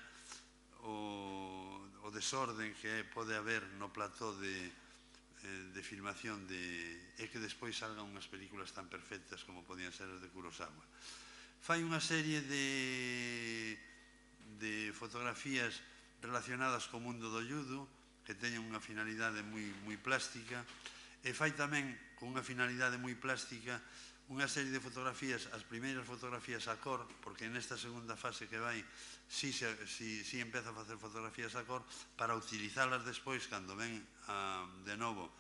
o desorden que pode haber no plató de filmación e que despois salgan unhas películas tan perfectas como podían ser as de Kurosawa. Fai unha serie de fotografías relacionadas co mundo do judo que teñen unha finalidade moi plástica, e fai tamén con unha finalidade moi plástica unha serie de fotografías, as primeiras fotografías a cor, porque nesta segunda fase que vai si empeza a facer fotografías a cor para utilizalas despois cando ven de novo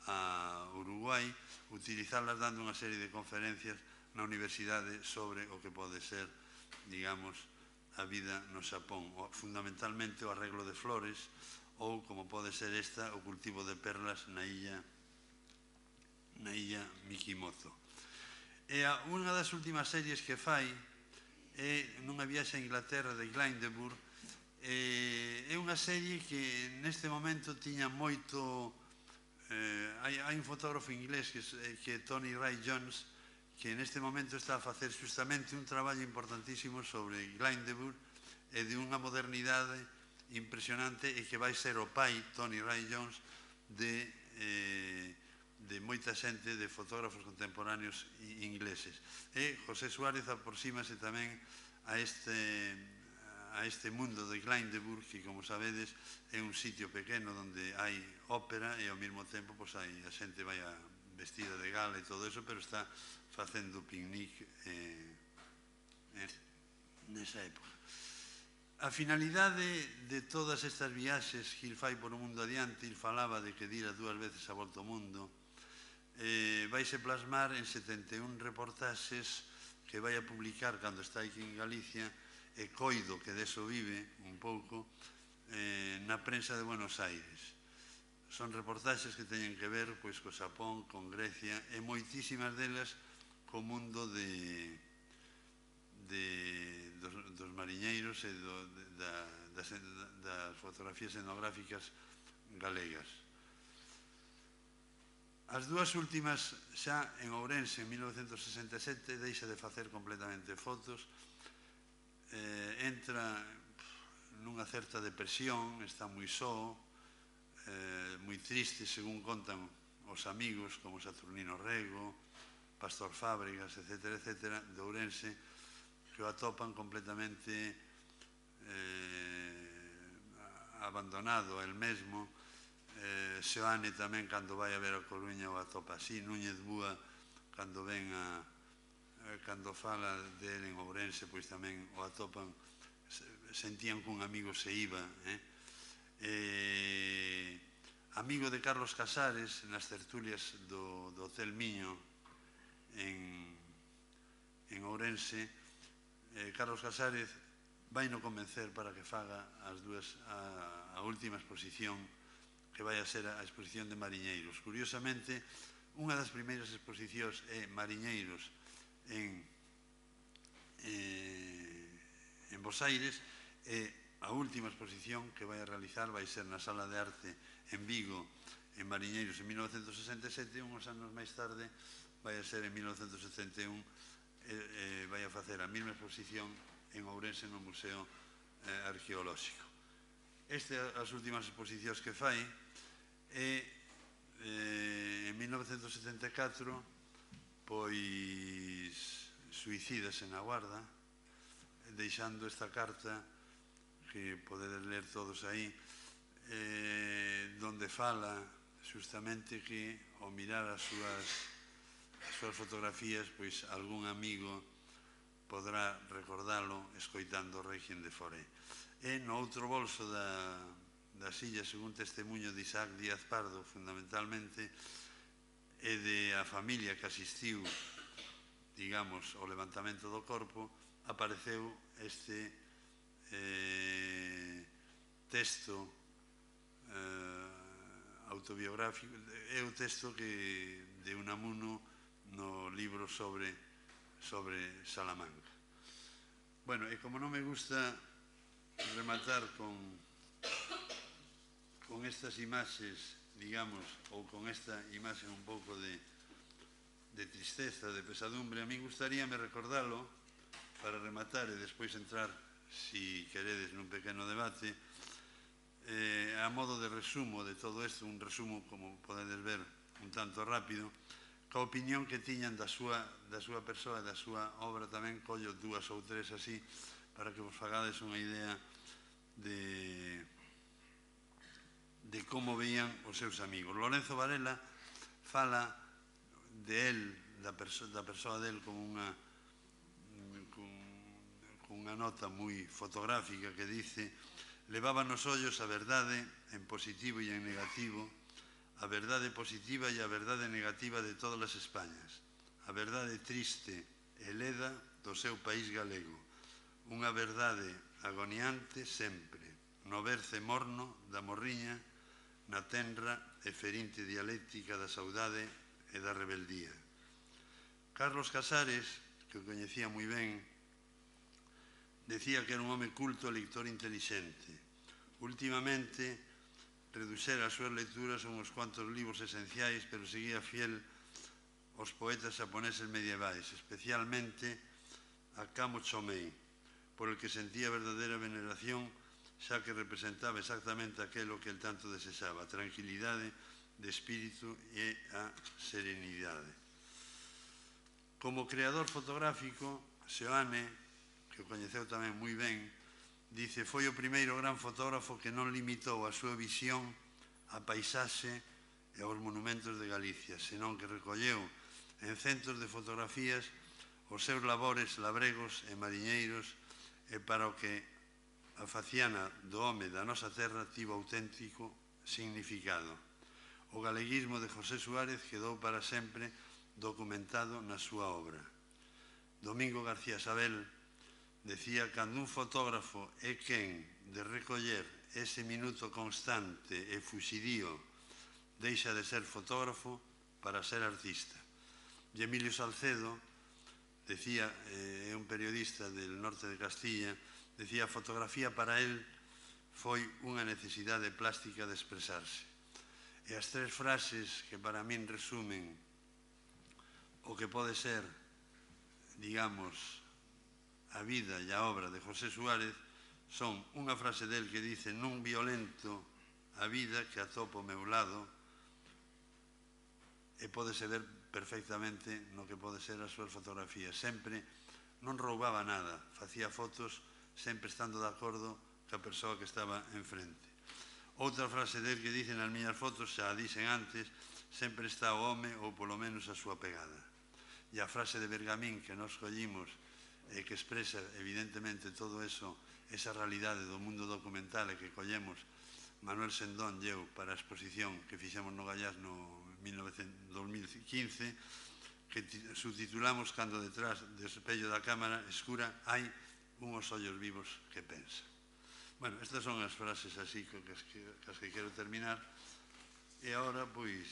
a Uruguai, utilizalas dando unha serie de conferencias na universidade sobre o que pode ser, digamos, a vida no Xapón, fundamentalmente o arreglo de flores, ou, como pode ser esta, o cultivo de perlas na illa Mikimoto. E unha das últimas series que fai é nunha viaxe a Inglaterra de Glyndebourne. É unha serie que neste momento tiña moito... Hai un fotógrafo inglés que é Tony Ray Jones, que neste momento está a facer justamente un traballo importantísimo sobre Glyndebourne e de unha modernidade impresionante, e que vai ser o pai, Tony Ray Jones, de moita xente, de fotógrafos contemporáneos ingleses. E José Suárez aproxímase tamén a este mundo de Glyndebourne, que, como sabedes, é un sitio pequeno onde hai ópera e ao mesmo tempo a xente vai vestida de gala e todo eso, pero está facendo picnic nesa época. A finalidade de todas estas viaxes que il fai por o mundo adiante, il falaba de que dira 2 veces a volta ao mundo, vaise plasmar en 71 reportaxes que vai a publicar cando está aquí en Galicia, e coido que deso vive un pouco na prensa de Buenos Aires. Son reportaxes que teñen que ver co Xapón, con Grecia, e moitísimas delas co mundo dos mariñeiros e das fotografías etnográficas galegas. As dúas últimas, xa en Ourense, en 1967, deixa de facer completamente fotos. entra nunha certa depresión, está moi só, moi triste, según contan os amigos como Saturnino Rego, Pastor Fábregas, etc., de Ourense, que o atopan completamente abandonado a el mesmo. Seoane tamén, cando vai a ver a Coruña, o atopa así. Núñez Búa, cando fala de él en Ourense, pois tamén o atopan, sentían que un amigo se iba. Amigo de Carlos Casares nas tertulias do Hotel Miño en Ourense. Carlos Casares vai no convencer para que faga a última exposición, que vai a ser a exposición de Mariñeiros. Curiosamente, unha das primeiras exposicións é Mariñeiros en Bos Aires, e a última exposición que vai a realizar vai ser na Sala de Arte en Vigo, en Mariñeiros, en 1967. Uns anos máis tarde vai a ser en 1971, vai a facer a mesma exposición en Ourense no Museo Arqueolóxico. As últimas exposicións que fai en 1974, pois suicídase na Guarda, deixando esta carta que podedes ler todos aí, donde fala justamente que ao mirar as súas fotografías, pois algún amigo podrá recordalo escoitando o Réquiem de Foré. E no outro bolso das illas, según testemunho de Isaac Díaz Pardo, fundamentalmente, e de a familia que asistiu, digamos, ao levantamento do corpo, apareceu este texto autobiográfico. É o texto de Unamuno no libro sobre Salamanca. Bueno, e como non me gusta rematar con estas imaxes, digamos, ou con esta imaxe un pouco de tristeza, de pesadumbre, a mí gustaríame recordalo para rematar e despois entrar, si queredes, nun pequeno debate, a modo de resumo de todo isto, un resumo, como podedes ver, un tanto rápido, ca opinión que tiñan da súa persoa e da súa obra. Tamén collo dúas ou tres así, para que vos fagades unha idea de como veían os seus amigos. Lorenzo Varela fala de él, da persoa del, con unha nota moi fotográfica que dice: levaba nos ollos a verdade en positivo e en negativo, a verdade positiva e a verdade negativa de todas as Españas, a verdade triste e leda do seu país galego, unha verdade agoniante sempre, no berce morno da morriña, na tenra e ferinte dialéctica da saudade e da rebeldía. Carlos Casares, que o coñecía moi ben, decía que era un home culto e lector intelixente. Últimamente reduxera as súas lecturas a uns cuantos libros esenciais, pero seguía fiel aos poetas xaponeses medievais, especialmente a Kamo Chomei, por el que sentía verdadeira veneración, xa que representaba exactamente aquelo que el tanto desexaba: a tranquilidade de espírito e a serenidade. Como creador fotográfico, Seoane, que o coñeceu tamén moi ben, dice: foi o primeiro gran fotógrafo que non limitou a súa visión á paisaxe e aos monumentos de Galicia, senón que recolleu en centos de fotografías os seus labores labregos e mariñeiros, e para o que a faciana do home da nosa terra tivo auténtico significado. O galeguismo de José Suárez quedou para sempre documentado na súa obra. Domingo García Sabel decía: cando un fotógrafo é quen de recoller ese minuto constante e fuxidío, deixa de ser fotógrafo para ser artista. E Emilio Salcedo decía, é un periodista del norte de Castilla, decía: a fotografía para él foi unha necesidade plástica de expresarse. E as tres frases que para min resumen o que pode ser, digamos, a vida e a obra de José Suárez son unha frase del que dice: non violento a vida que atopo ao meu lado, e pódese ver perfectamente no que pode ser as súas fotografías. Sempre non roubaba nada, facía fotos sempre estando de acordo ca persoa que estaba enfrente. Outra frase del que dice: nas miñas fotos, xa a dixen antes, sempre está o home ou polo menos a súa pegada. E a frase de Bergamín que nos collimos e que expresa evidentemente todo eso, esa realidade do mundo documental e que collemos Manuel Sendón e eu para a exposición que fixemos no Gallás no 2015, que subtitulamos cando detrás do espello da cámara escura hai unhos ollos vivos que pensan. Bueno, estas son as frases así cas que quero terminar. E agora, pois,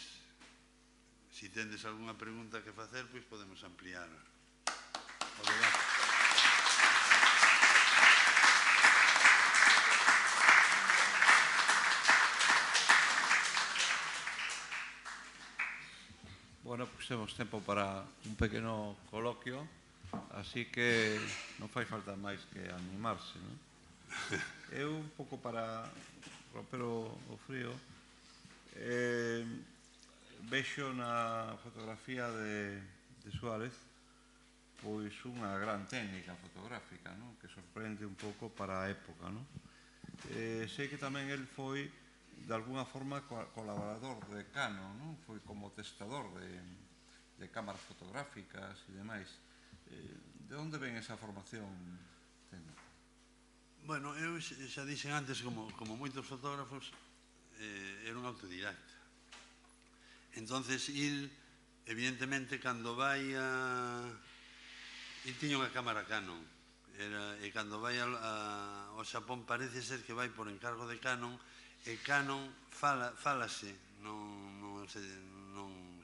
se tendes algunha pregunta que facer, pois podemos ampliar o debate. Bueno, pois temos tempo para un pequeno coloquio, así que non fai falta máis que animarse, non? Eu un pouco para romper o frío, vexo na fotografía de Suárez pois unha gran técnica fotográfica, non? Que sorprende un pouco para a época, non? Sei que tamén el foi de alguna forma colaborador de Canon, non? Foi como testador de cámaras fotográficas e demais. De onde ven esa formación técnica? Bueno, eu xa dixen antes, como moitos fotógrafos, era un autodidacta. Entonces, evidentemente, cando vai a... Il tiña unha cámara Canon, e cando vai ao Xapón parece ser que vai por encargo de Canon, e Canon falase, non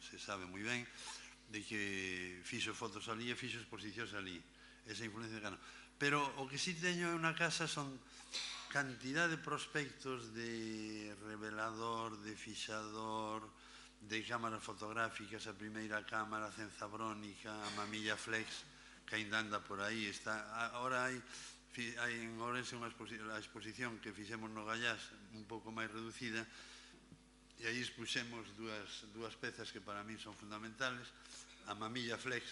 se sabe moi ben, de que fixo fotos ali e fixo exposicións ali, esa influencia de Canon. Pero o que sí teño en unha casa son cantidad de prospectos de revelador, de fixador, de cámaras fotográficas, a primeira cámara cenzabrónica, a mamilla flex, que ainda anda por aí. Ahora hai en Ourense a exposición que fixemos no Gallás un pouco máis reducida, e aí expuxemos dúas pezas que para mí son fundamentales: a mamilla flex,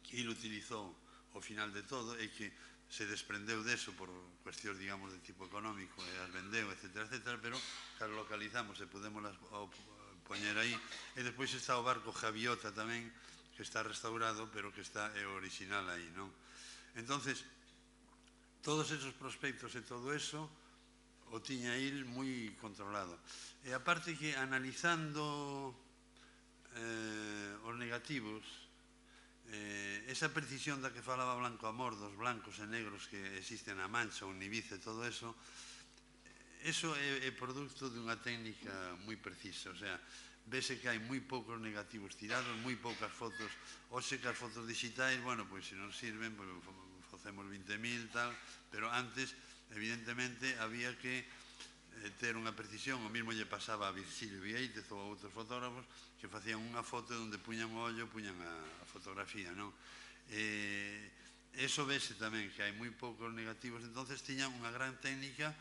que ele utilizou ao final de todo e que se desprendeu deso por cuestións, digamos, de tipo económico, e as vendeu, etcétera, etcétera, pero as localizamos e podemos poñer aí. E despois está o barco Javiota tamén, que está restaurado, pero que está original aí, non? Entonces, todos esos prospectos e todo eso o tiña il moi controlado. E aparte que, analizando os negativos, esa precisión da que falaba Blanco Amor, dos blancos e negros que existen na Mancha, o Nibice, todo eso é producto dunha técnica moi precisa. O sea, vese que hai moi poucos negativos tirados, moi poucas fotos. Oxe, que as fotos digitais, bueno, pois se non sirven, pois facemos 20.000, tal, pero antes, evidentemente, había que ter unha precisión. O mismo lle pasaba a Virgilio Viéitez ou a outros fotógrafos que facían unha foto onde puñan o ollo, puñan a fotografía, non? Eso vese tamén, que hai moi poucos negativos. Entonces tiñan unha gran técnica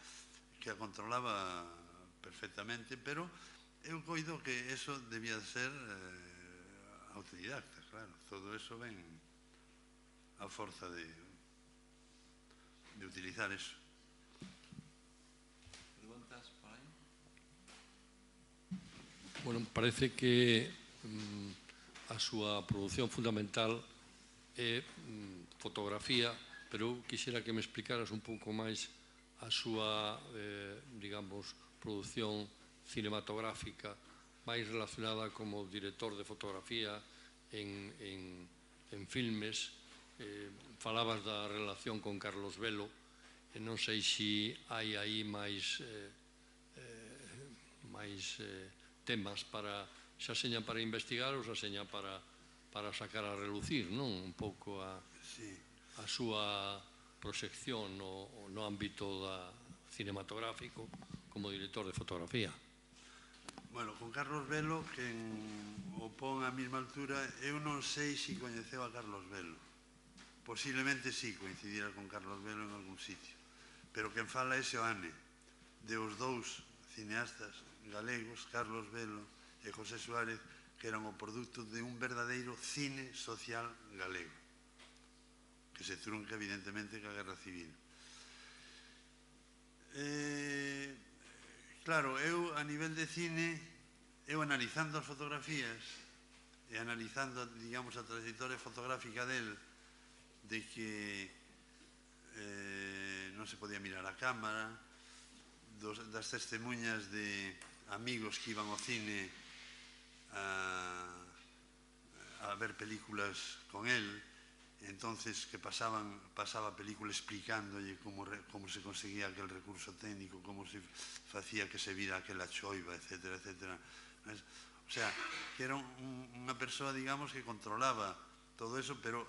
que a controlaba perfectamente, pero eu coido que eso debía ser autodidacta, claro. Todo eso ven a forza de utilizar eso. Preguntas por aí? Bueno, parece que a súa produción fundamental é fotografía, pero eu quixera que me explicaras un pouco máis a súa, digamos, produción cinematográfica, máis relacionada como director de fotografía en filmes. Falabas da relación con Carlos Velo, e non sei se hai aí máis temas para, xa seña para investigar ou xa seña para sacar a relucir, non? Un pouco a súa proxección no ámbito cinematográfico como director de fotografía. Bueno, con Carlos Velo, quen o pon á mesma altura, eu non sei se coñeceu a Carlos Velo. posiblemente sí coincidira con Carlos Velo en algún sitio, pero quen fala é Seoane, de os dous cineastas galegos, Carlos Velo e José Suárez, que eran o produto de un verdadeiro cine social galego, que se trunca evidentemente ca Guerra Civil. Claro, eu a nivel de cine, eu analizando as fotografías e analizando, digamos, a trayectoria fotográfica del, de que non se podía mirar a cámara, das testemunhas de amigos que iban ao cine a ver películas con él, entonces que pasaba a película explicándolle como se conseguía aquel recurso técnico, como se facía que se vira aquela choiva, etcétera, etcétera. O sea, que era unha persoa, digamos, que controlaba todo eso, pero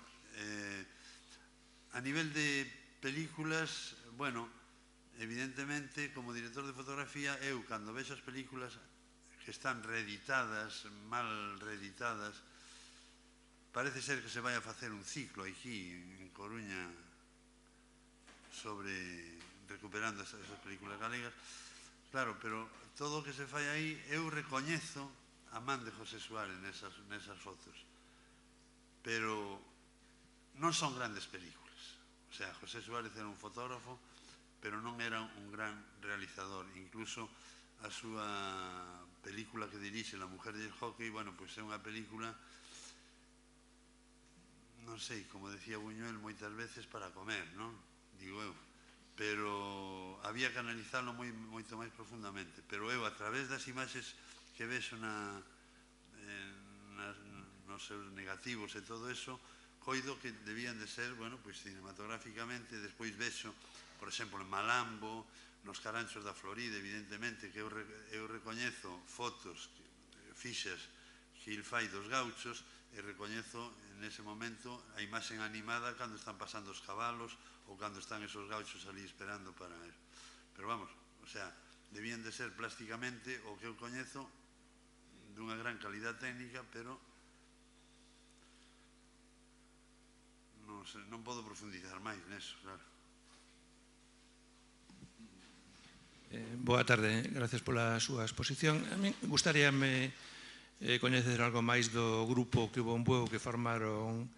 a nivel de películas, bueno, evidentemente, como director de fotografía, eu, cando vexo as películas que están reeditadas, mal reeditadas, parece ser que se vai a facer un ciclo aquí en Coruña sobre recuperando esas películas galegas. Claro, pero todo o que se fai aí, eu recoñezo a man de José Suárez nesas fotos, pero non son grandes películas. O sea, José Suárez era un fotógrafo, pero non era un gran realizador. Incluso a súa película que dirixe, La mujer del hockey, bueno, pois é unha película, non sei, como decía Buñuel moitas veces, para comer, non? Digo eu. Pero había que analizarlo moito máis profundamente. Pero eu, a través das imaxes que vexo nos seus negativos e todo eso, coido que debían de ser, bueno, pois cinematográficamente, despois vexo, por exemplo, en Malambo, nos Caranchos da Florida, evidentemente, que eu recoñezo fotos fixas que il fai dos gauchos, e recoñezo nese momento a imaxen animada cando están pasando os cabalos ou cando están esos gauchos ali esperando para ver. Pero vamos, o sea, debían de ser plásticamente o que eu coñezo dunha gran calidad técnica, pero non podo profundizar máis neso, claro. Boa tarde, gracias pola súa exposición. A mí gustaríame coñecer algo máis do grupo que hubo en Bueu que formaron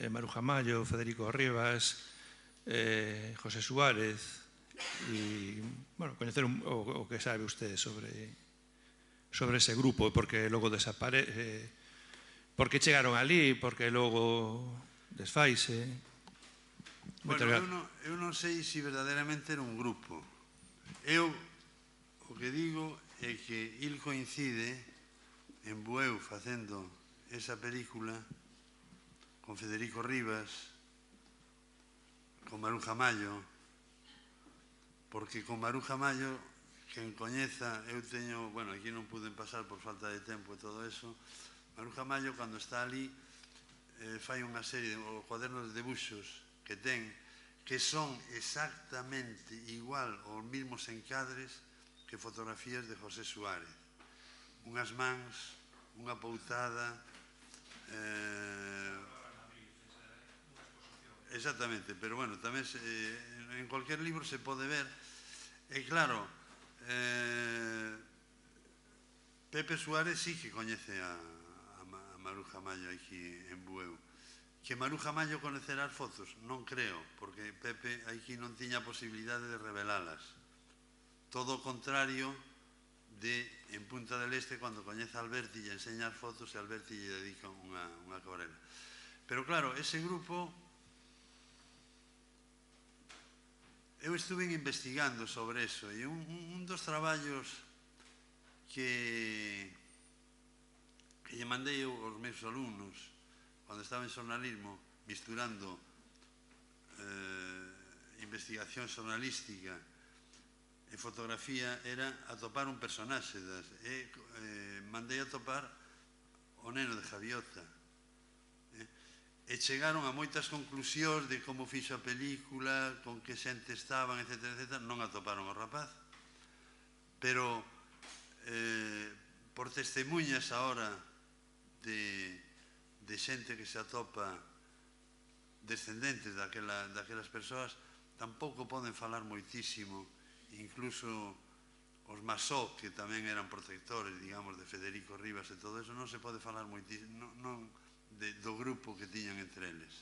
Maruja Mallo, Federico Rivas, José Suárez, e, bueno, coñecer o que sabe usted sobre ese grupo, porque logo desaparece, porque chegaron ali, porque logo desfaise. Bueno, eu non sei se verdadeiramente era un grupo. Eu o que digo é que il coincide en Bueu facendo esa película con Federico Rivas, con Maruja Mallo, porque con Maruja Mallo, quen coñeza, eu teño, bueno, aquí non puden pasar por falta de tempo e todo eso, Maruja Mallo, cando está ali, fai unha serie, os cuadernos de debuxos que ten, que son exactamente igual aos mismos encadres que fotografías de José Suárez. Unhas mans, unha poutada, exactamente, pero bueno, tamén en cualquier libro se pode ver, e claro, Pepe Suárez sí que coñece a Maruja Mallo aquí en Bueu. Que Maruja Mallo conocerá as fotos? Non creo, porque Pepe aquí non tiña a posibilidade de revelalas. Todo o contrario de en Punta del Este, cando coñece a Alberti e enseña as fotos e Alberti lle dedica unha acuarela. Pero claro, ese grupo, eu estuve investigando sobre eso, e un dos traballos que lle mandei aos meus alumnos cando estaba en xornalismo, misturando investigación xornalística e fotografía, era atopar un personaxe, mandei a topar o neno de Javiota, e chegaron a moitas conclusións de como fixo a película, con que xente estaban, etcétera, etcétera. Non atoparon o rapaz, pero por testemunhas ahora de xente que se atopa descendentes daquelas persoas tampouco poden falar moitísimo, incluso os Masó, que tamén eran protectores, digamos, de Federico Rivas e todo eso, non se pode falar moitísimo do grupo que tiñan entre eles.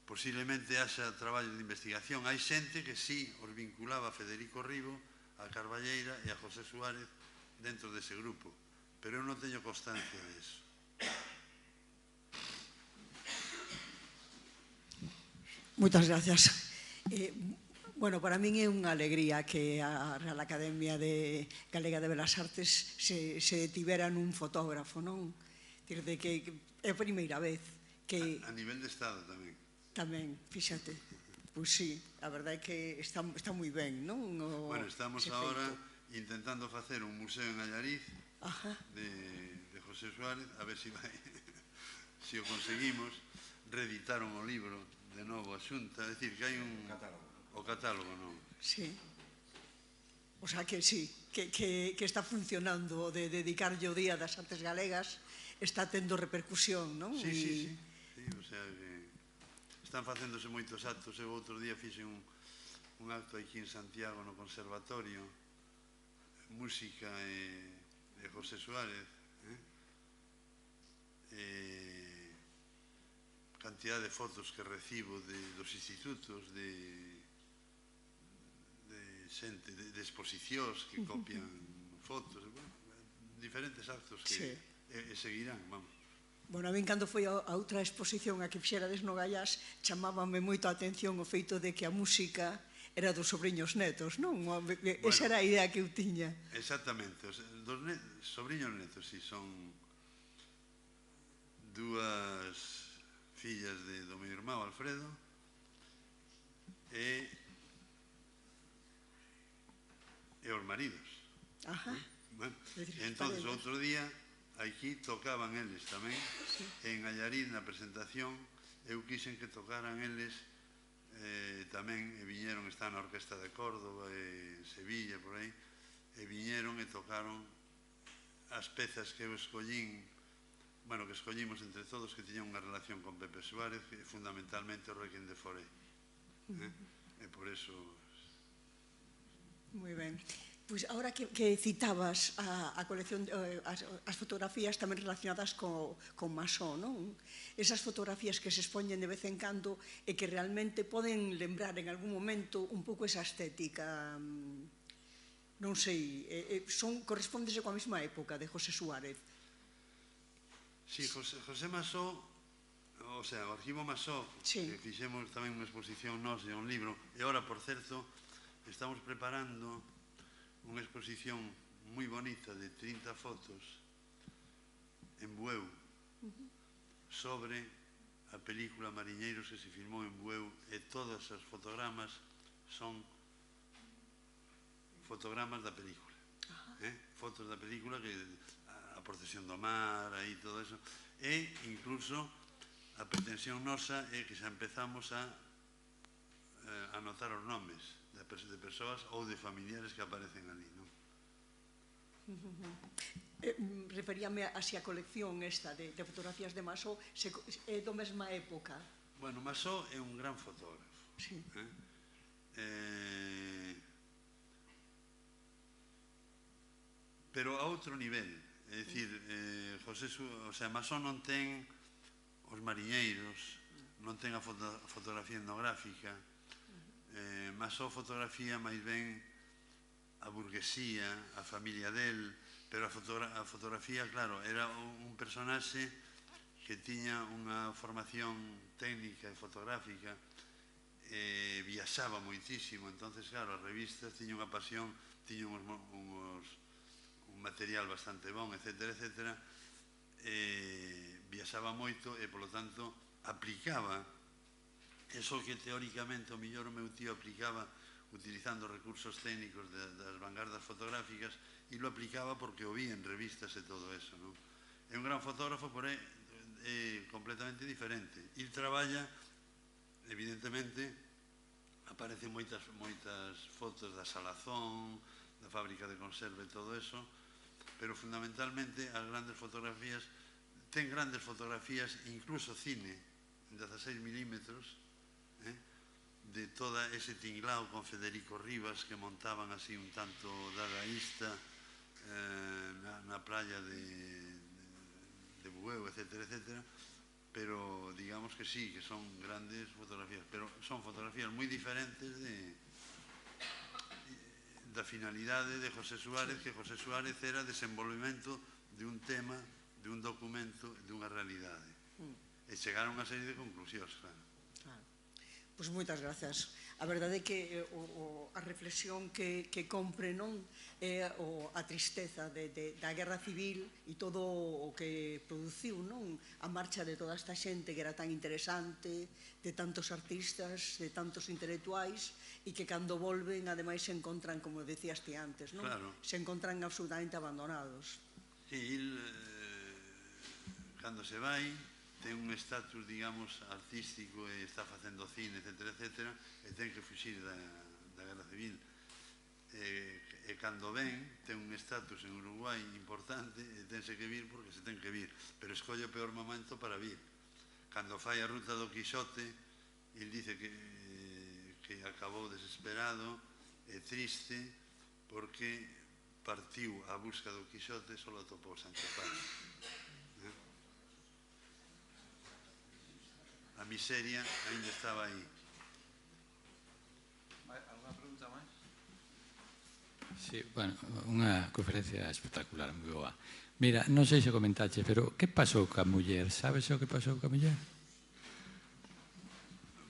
Posiblemente haxa traballo de investigación. Hai xente que sí os vinculaba a Federico Rivo, a Carballeira e a José Suárez dentro dese grupo, pero eu non teño constancia disso. Moitas gracias. Bueno, para min é unha alegría que a Real Academia Galega de Belas Artes se detivera nun fotógrafo, non? Que é a primeira vez que... A nivel de Estado tamén. Tamén, fíxate. Pois sí, a verdade é que está moi ben, non? Bueno, estamos agora intentando facer un museo en Allariz de José Suárez, a ver se vai, se o conseguimos, reeditaron o libro de novo a Xunta, é dicir, que hai un... O catálogo, non? Sí. O sea que sí, que está funcionando de dedicarlle o Día das Artes Galegas, está tendo repercusión, non? Sí, o sea que están facéndose moitos actos. Eu outro día fixe un acto aquí en Santiago no Conservatorio, música e José Suárez, cantidad de fotos que recibo dos institutos, de xente, de exposicións que copian fotos, diferentes actos que seguirán, vamos. Bueno, a min cando foi a outra exposición a que fixerades no Gaiás, chamábame moito a atención o feito de que a música era dos sobrinhos netos, non? Esa era a idea que eu tiña. Exactamente, dos sobrinhos netos, si, son dúas fillas do meu irmão Alfredo e os maridos. Entón, outro día aquí tocaban eles tamén, en Allariz, na presentación, eu quixen que tocaran eles tamén, e viñeron, está na Orquesta de Córdoba, Sevilla, por aí, e viñeron e tocaron as pezas que eu escollín, bueno, que escollimos entre todos, que tiñan unha relación con Pepe Suárez, que fundamentalmente o Requiem de Foré. E por eso... Moi ben. Pois, agora que citabas a colección, as fotografías tamén relacionadas con Masó, non? Esas fotografías que se expoñen de vez en cando e que realmente poden lembrar en algún momento un pouco esa estética, non sei, correspóndese coa mesma época de José Suárez. Sí, José Masó, o sea, o Arquivo Masó, que fixemos tamén unha exposición nos e un libro, e ahora, por certo, estamos preparando unha exposición moi bonita de 30 fotos en Bueu sobre a película Mariñeiros que se filmou en Bueu, e todos os fotogramas son fotogramas da película, fotos da película, que a procesión do mar, aí todo eso, e incluso a pretensión nosa é que xa empezamos a anotar os nomes de persoas ou de familiares que aparecen ali, non? Referíame así a colección esta de fotografías de Masó, é do mesma época? Bueno, Masó é un gran fotógrafo. Sí. Pero a outro nivel, é dicir, Masó non ten os mariñeiros, non ten a fotografía etnográfica, Masó fotografía máis ben a burguesía, a familia del, pero a fotografía, claro, era un personaxe que tiña unha formación técnica e fotográfica, viaxaba moitísimo, entonces, claro, as revistas tiñan unha pasión, tiñan un material bastante bon, etcétera, etcétera, viaxaba moito e, polo tanto, aplicaba eso que teóricamente o mellor o meu tío aplicaba utilizando recursos técnicos das vanguardas fotográficas, e lo aplicaba porque o vi en revistas e todo eso, non? É un gran fotógrafo, pero é completamente diferente. Il traballa, evidentemente, aparecen moitas fotos da Salazón, da fábrica de conserva e todo eso, pero fundamentalmente as grandes fotografías ten grandes fotografías, incluso cine, 16 milímetros, de toda ese tinglao con Federico Rivas, que montaban así un tanto dadaísta na playa de Bueu, etcétera, etcétera, pero digamos que sí, que son grandes fotografías, pero son fotografías moi diferentes da finalidade de José Suárez, que José Suárez era desenvolvemento de un tema, de un documento, de unha realidade. E chegaron a serie de conclusións, claro. Pois moitas grazas. A verdade é que a reflexión que compre non é a tristeza da guerra civil e todo o que produciu, non, a marcha de toda esta xente que era tan interesante, de tantos artistas, de tantos intelectuais, e que cando volven, ademais, se encontran, como decías ti antes, non? Se encontran absolutamente abandonados. Sí, cando se vai, ten un estatus, digamos, artístico e está facendo cine, etcétera, etcétera, e ten que fuxir da guerra civil. E cando ven, ten un estatus en Uruguai importante e tense que vir porque se ten que vir, pero escolle o peor momento para vir. Cando fai a ruta do Quixote, el dice que acabou desesperado e triste porque partiu a busca do Quixote e só atopou Sancho Panza. A miseria ainda estaba aí. Alguna pregunta máis? Sí, bueno, unha conferencia espectacular, moi boa. Mira, non sei se comentache, pero que pasou ca muller? Sabes o que pasou ca muller?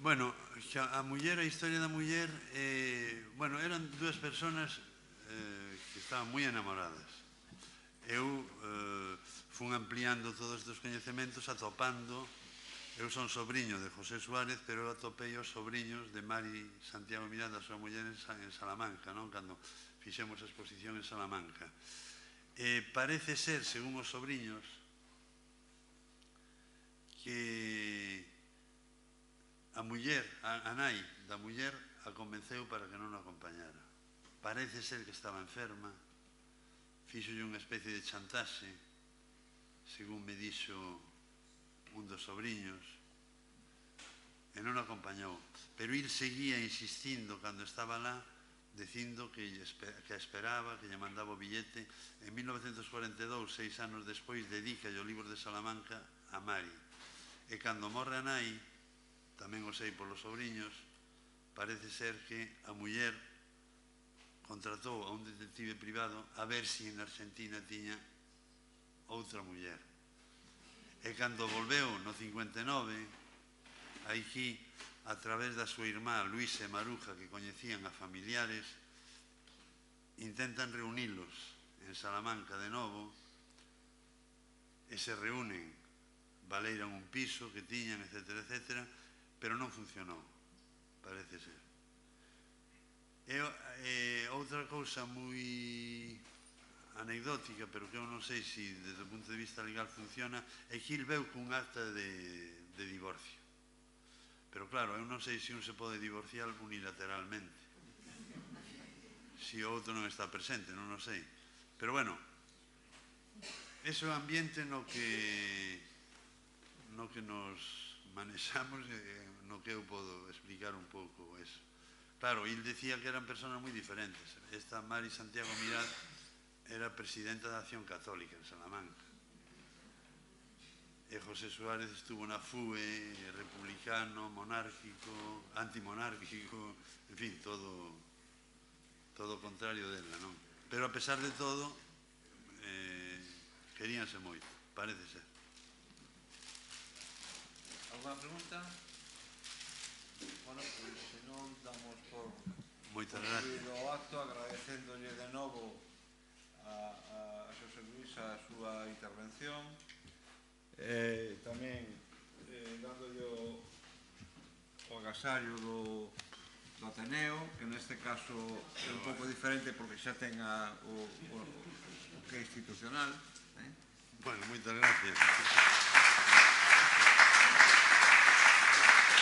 Bueno, a muller, a historia da muller, bueno, eran dúas personas que estaban moi enamoradas. Eu fun ampliando todos estes coñecementos, atopando. Eu son sobriño de José Suárez, pero eu atopei os sobriños de Mari Santiago Miranda, a súa muller en Salamanca, non? Cando fixemos a exposición en Salamanca. Parece ser, según os sobriños, que a muller, a nai da muller, a convenceu para que non a acompañara. Parece ser que estaba enferma, fixolle unha especie de chantaxe, según me dixo un dos sobriños, e non o acompañou, pero il seguía insistindo cando estaba lá, dicindo que a esperaba, que lle mandaba o billete. En 1942, 6 anos despois, dedica o libro de Salamanca a Mari, e cando morre a nai, tamén o sei polos sobriños, parece ser que a muller contratou a un detective privado a ver se en Argentina tiña outra muller. E cando volveu no 59, aquí, a través da súa irmá Luisa e Maruja, que coñecían a familiares, intentan reunilos en Salamanca de novo e se reúnen, valeiran un piso que tiñan, etcétera, etcétera, pero non funcionou, parece ser. E outra cousa moi anecdótica, pero que eu non sei se desde o punto de vista legal funciona, é que il veu cun acta de divorcio. Pero claro, eu non sei se un se pode divorciar unilateralmente, se o outro non está presente, non o sei. Pero bueno, ese é o ambiente no que nos manexamos, no que eu podo explicar un pouco eso. Claro, il decía que eran personas moi diferentes. Esta Mari Santiago Miranda era presidenta da Acción Católica en Salamanca. E José Suárez estuvo na FUE, republicano, monárquico, antimonárquico, en fin, todo o contrario dela, non? Pero a pesar de todo, queríanse moito, parece ser. Alguna pregunta? Bueno, pois se non damos por Moitas gracias. o acto, agradecéndolle de novo a Xosé Luis a súa intervención, tamén dándolle o agasallo do Ateneo, que neste caso é un pouco diferente porque xa ten o que é institucional. Bueno, moitas gracias.